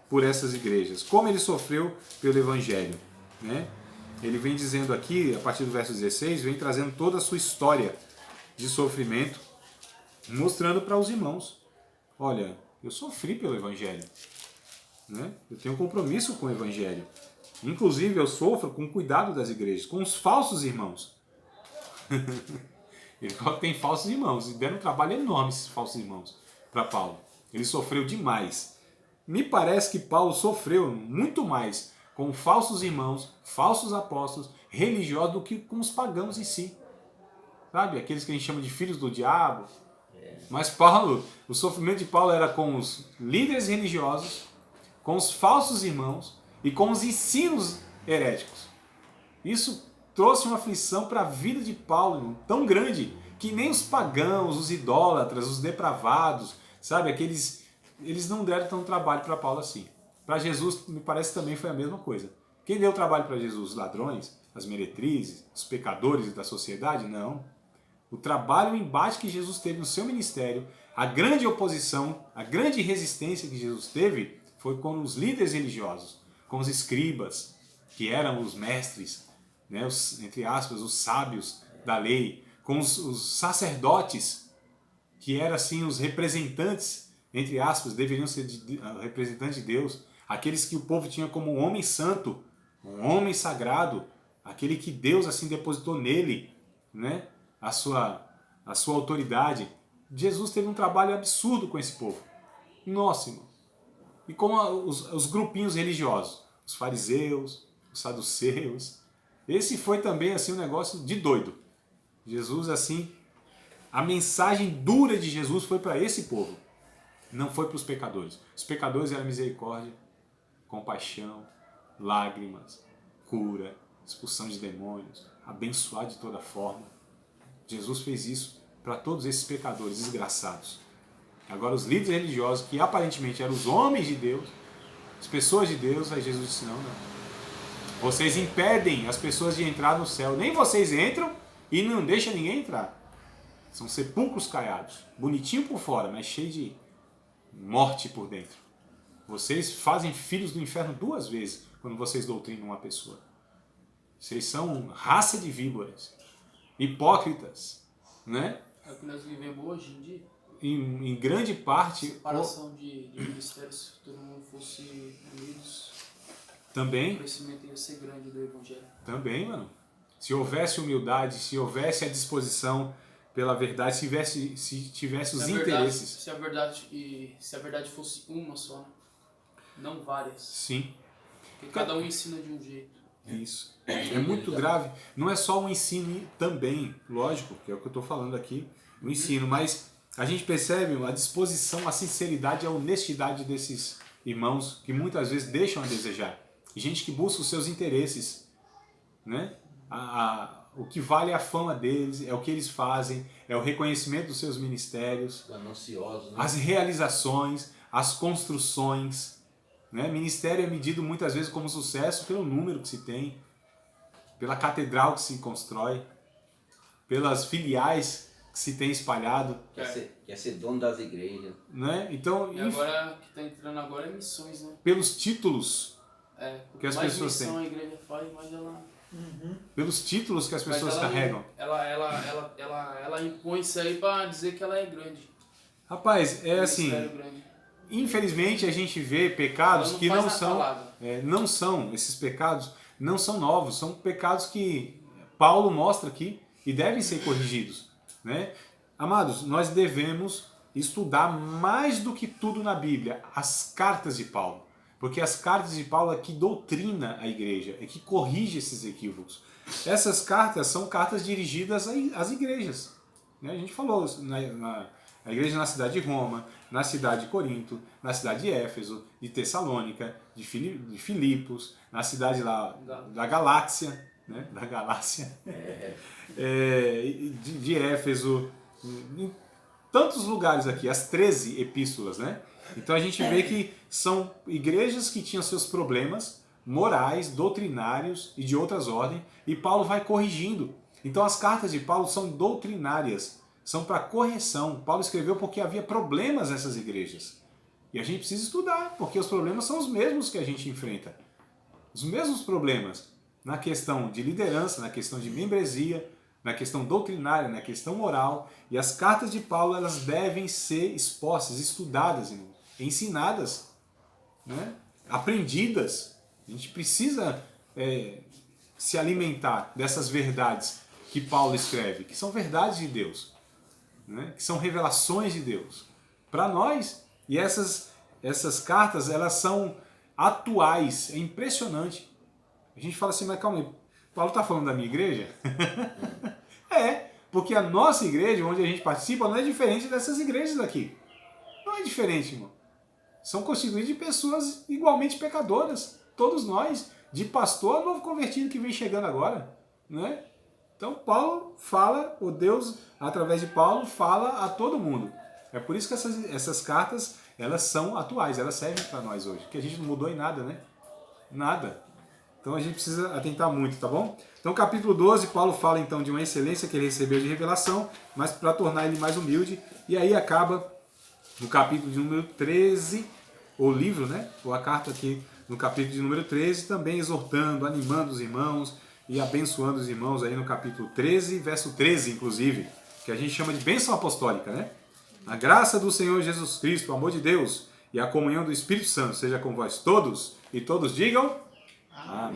por essas igrejas, como ele sofreu pelo Evangelho, né? Ele vem dizendo aqui, a partir do verso 16, vem trazendo toda a sua história de sofrimento, mostrando para os irmãos, olha, eu sofri pelo Evangelho, né? Eu tenho compromisso com o Evangelho. Inclusive eu sofro com o cuidado das igrejas, com os falsos irmãos. Ele fala que tem falsos irmãos, e deram um trabalho enorme esses falsos irmãos para Paulo. Ele sofreu demais. Me parece que Paulo sofreu muito mais com falsos irmãos, falsos apóstolos, religiosos, do que com os pagãos em si. Sabe? Aqueles que a gente chama de filhos do diabo. Mas Paulo, o sofrimento de Paulo era com os líderes religiosos, com os falsos irmãos e com os ensinos heréticos. Isso trouxe uma aflição para a vida de Paulo, irmão, tão grande que nem os pagãos, os idólatras, os depravados, sabe, aqueles, eles não deram tanto trabalho para Paulo assim. Para Jesus, me parece também foi a mesma coisa. Quem deu trabalho para Jesus? Os ladrões, as meretrizes, os pecadores da sociedade? Não. O trabalho, o embate que Jesus teve no seu ministério, a grande oposição, a grande resistência que Jesus teve foi com os líderes religiosos, com os escribas, que eram os mestres, né, entre aspas, os sábios da lei, com os sacerdotes, que eram assim os representantes, entre aspas, deveriam ser representantes de Deus, aqueles que o povo tinha como um homem santo, um homem sagrado, aquele que Deus assim depositou nele, né, a sua autoridade. Jesus teve um trabalho absurdo com esse povo. Nossa, irmão. E como os grupinhos religiosos, os fariseus, os saduceus, esse foi também assim um negócio de doido. Jesus, assim, a mensagem dura de Jesus foi para esse povo, não foi para os pecadores. Os pecadores eram misericórdia, compaixão, lágrimas, cura, expulsão de demônios, abençoar de toda forma. Jesus fez isso para todos esses pecadores desgraçados. Agora os líderes religiosos, que aparentemente eram os homens de Deus, as pessoas de Deus, aí Jesus disse, não. Vocês impedem as pessoas de entrar no céu. Nem vocês entram e não deixam ninguém entrar. São sepulcros caiados. Bonitinho por fora, mas cheio de morte por dentro. Vocês fazem filhos do inferno 2 vezes quando vocês doutrinam uma pessoa. Vocês são raça de víboras. Hipócritas. Né? É o que nós vivemos hoje em dia. Em grande parte... Separação de ministérios, se todo mundo fosse unidos... Também. O crescimento ia ser grande do Evangelho. Também, mano. Se houvesse humildade, se houvesse a disposição pela verdade, se tivesse os interesses. Se a verdade fosse uma só, não várias. Sim. Porque cada um ensina de um jeito. Isso. É muito grave. Não é só o ensino também, lógico, que é o que eu estou falando aqui, o ensino, mas a gente percebe a disposição, a sinceridade e a honestidade desses irmãos que muitas vezes deixam a desejar. Gente que busca os seus interesses, né? O que vale é a fama deles, é o que eles fazem, é o reconhecimento dos seus ministérios, gananciosos, né? As realizações, as construções, né? Ministério é medido muitas vezes como sucesso pelo número que se tem, pela catedral que se constrói, pelas filiais que se tem espalhado. Quer ser dono das igrejas. Né? Então, e agora, que está entrando agora é missões, né? Pelos títulos que as mais pessoas têm. missão a igreja faz, mais ela... Pelos títulos que as pessoas carregam. Ela impõe isso aí para dizer que ela é grande. Rapaz, é assim, infelizmente a gente vê pecados que não são, esses pecados não são novos, são pecados que Paulo mostra aqui e devem ser corrigidos, né? Amados, nós devemos estudar mais do que tudo na Bíblia as cartas de Paulo. Porque as cartas de Paulo é que doutrina a igreja, é que corrige esses equívocos. Essas cartas são cartas dirigidas às igrejas. A gente falou na igreja na cidade de Roma, na cidade de Corinto, na cidade de Éfeso, de Tessalônica, de Filipos, na cidade lá da Galáxia, né? Da Galácia, de Éfeso, em tantos lugares aqui, as 13 epístolas, né? Então a gente vê que são igrejas que tinham seus problemas morais, doutrinários e de outras ordens, e Paulo vai corrigindo. Então as cartas de Paulo são doutrinárias, são para correção. Paulo escreveu porque havia problemas nessas igrejas. E a gente precisa estudar, porque os problemas são os mesmos que a gente enfrenta. Os mesmos problemas na questão de liderança, na questão de membresia, na questão doutrinária, na questão moral. E as cartas de Paulo, elas devem ser expostas, estudadas, ensinadas, né? Aprendidas. A gente precisa se alimentar dessas verdades que Paulo escreve, que são verdades de Deus, né? Que são revelações de Deus para nós. E essas cartas, elas são atuais. É impressionante. A gente fala assim, mas calma aí, Paulo está falando da minha igreja? Porque a nossa igreja, onde a gente participa, não é diferente dessas igrejas daqui. Não é diferente, irmão. São constituídas de pessoas igualmente pecadoras. Todos nós, de pastor a novo convertido que vem chegando agora, né? Então Paulo fala, o Deus, através de Paulo, fala a todo mundo. É por isso que essas cartas, elas são atuais, elas servem para nós hoje, que a gente não mudou em nada, né? Nada. Então a gente precisa atentar muito, tá bom? Então capítulo 12, Paulo fala então de uma excelência que ele recebeu de revelação, mas para tornar ele mais humilde, e aí acaba no capítulo de número 13, o livro, né? Ou a carta aqui no capítulo de número 13, também exortando, animando os irmãos e abençoando os irmãos aí no capítulo 13, verso 13, inclusive, que a gente chama de bênção apostólica, né? A graça do Senhor Jesus Cristo, o amor de Deus e a comunhão do Espírito Santo seja com vós todos, e todos digam amém.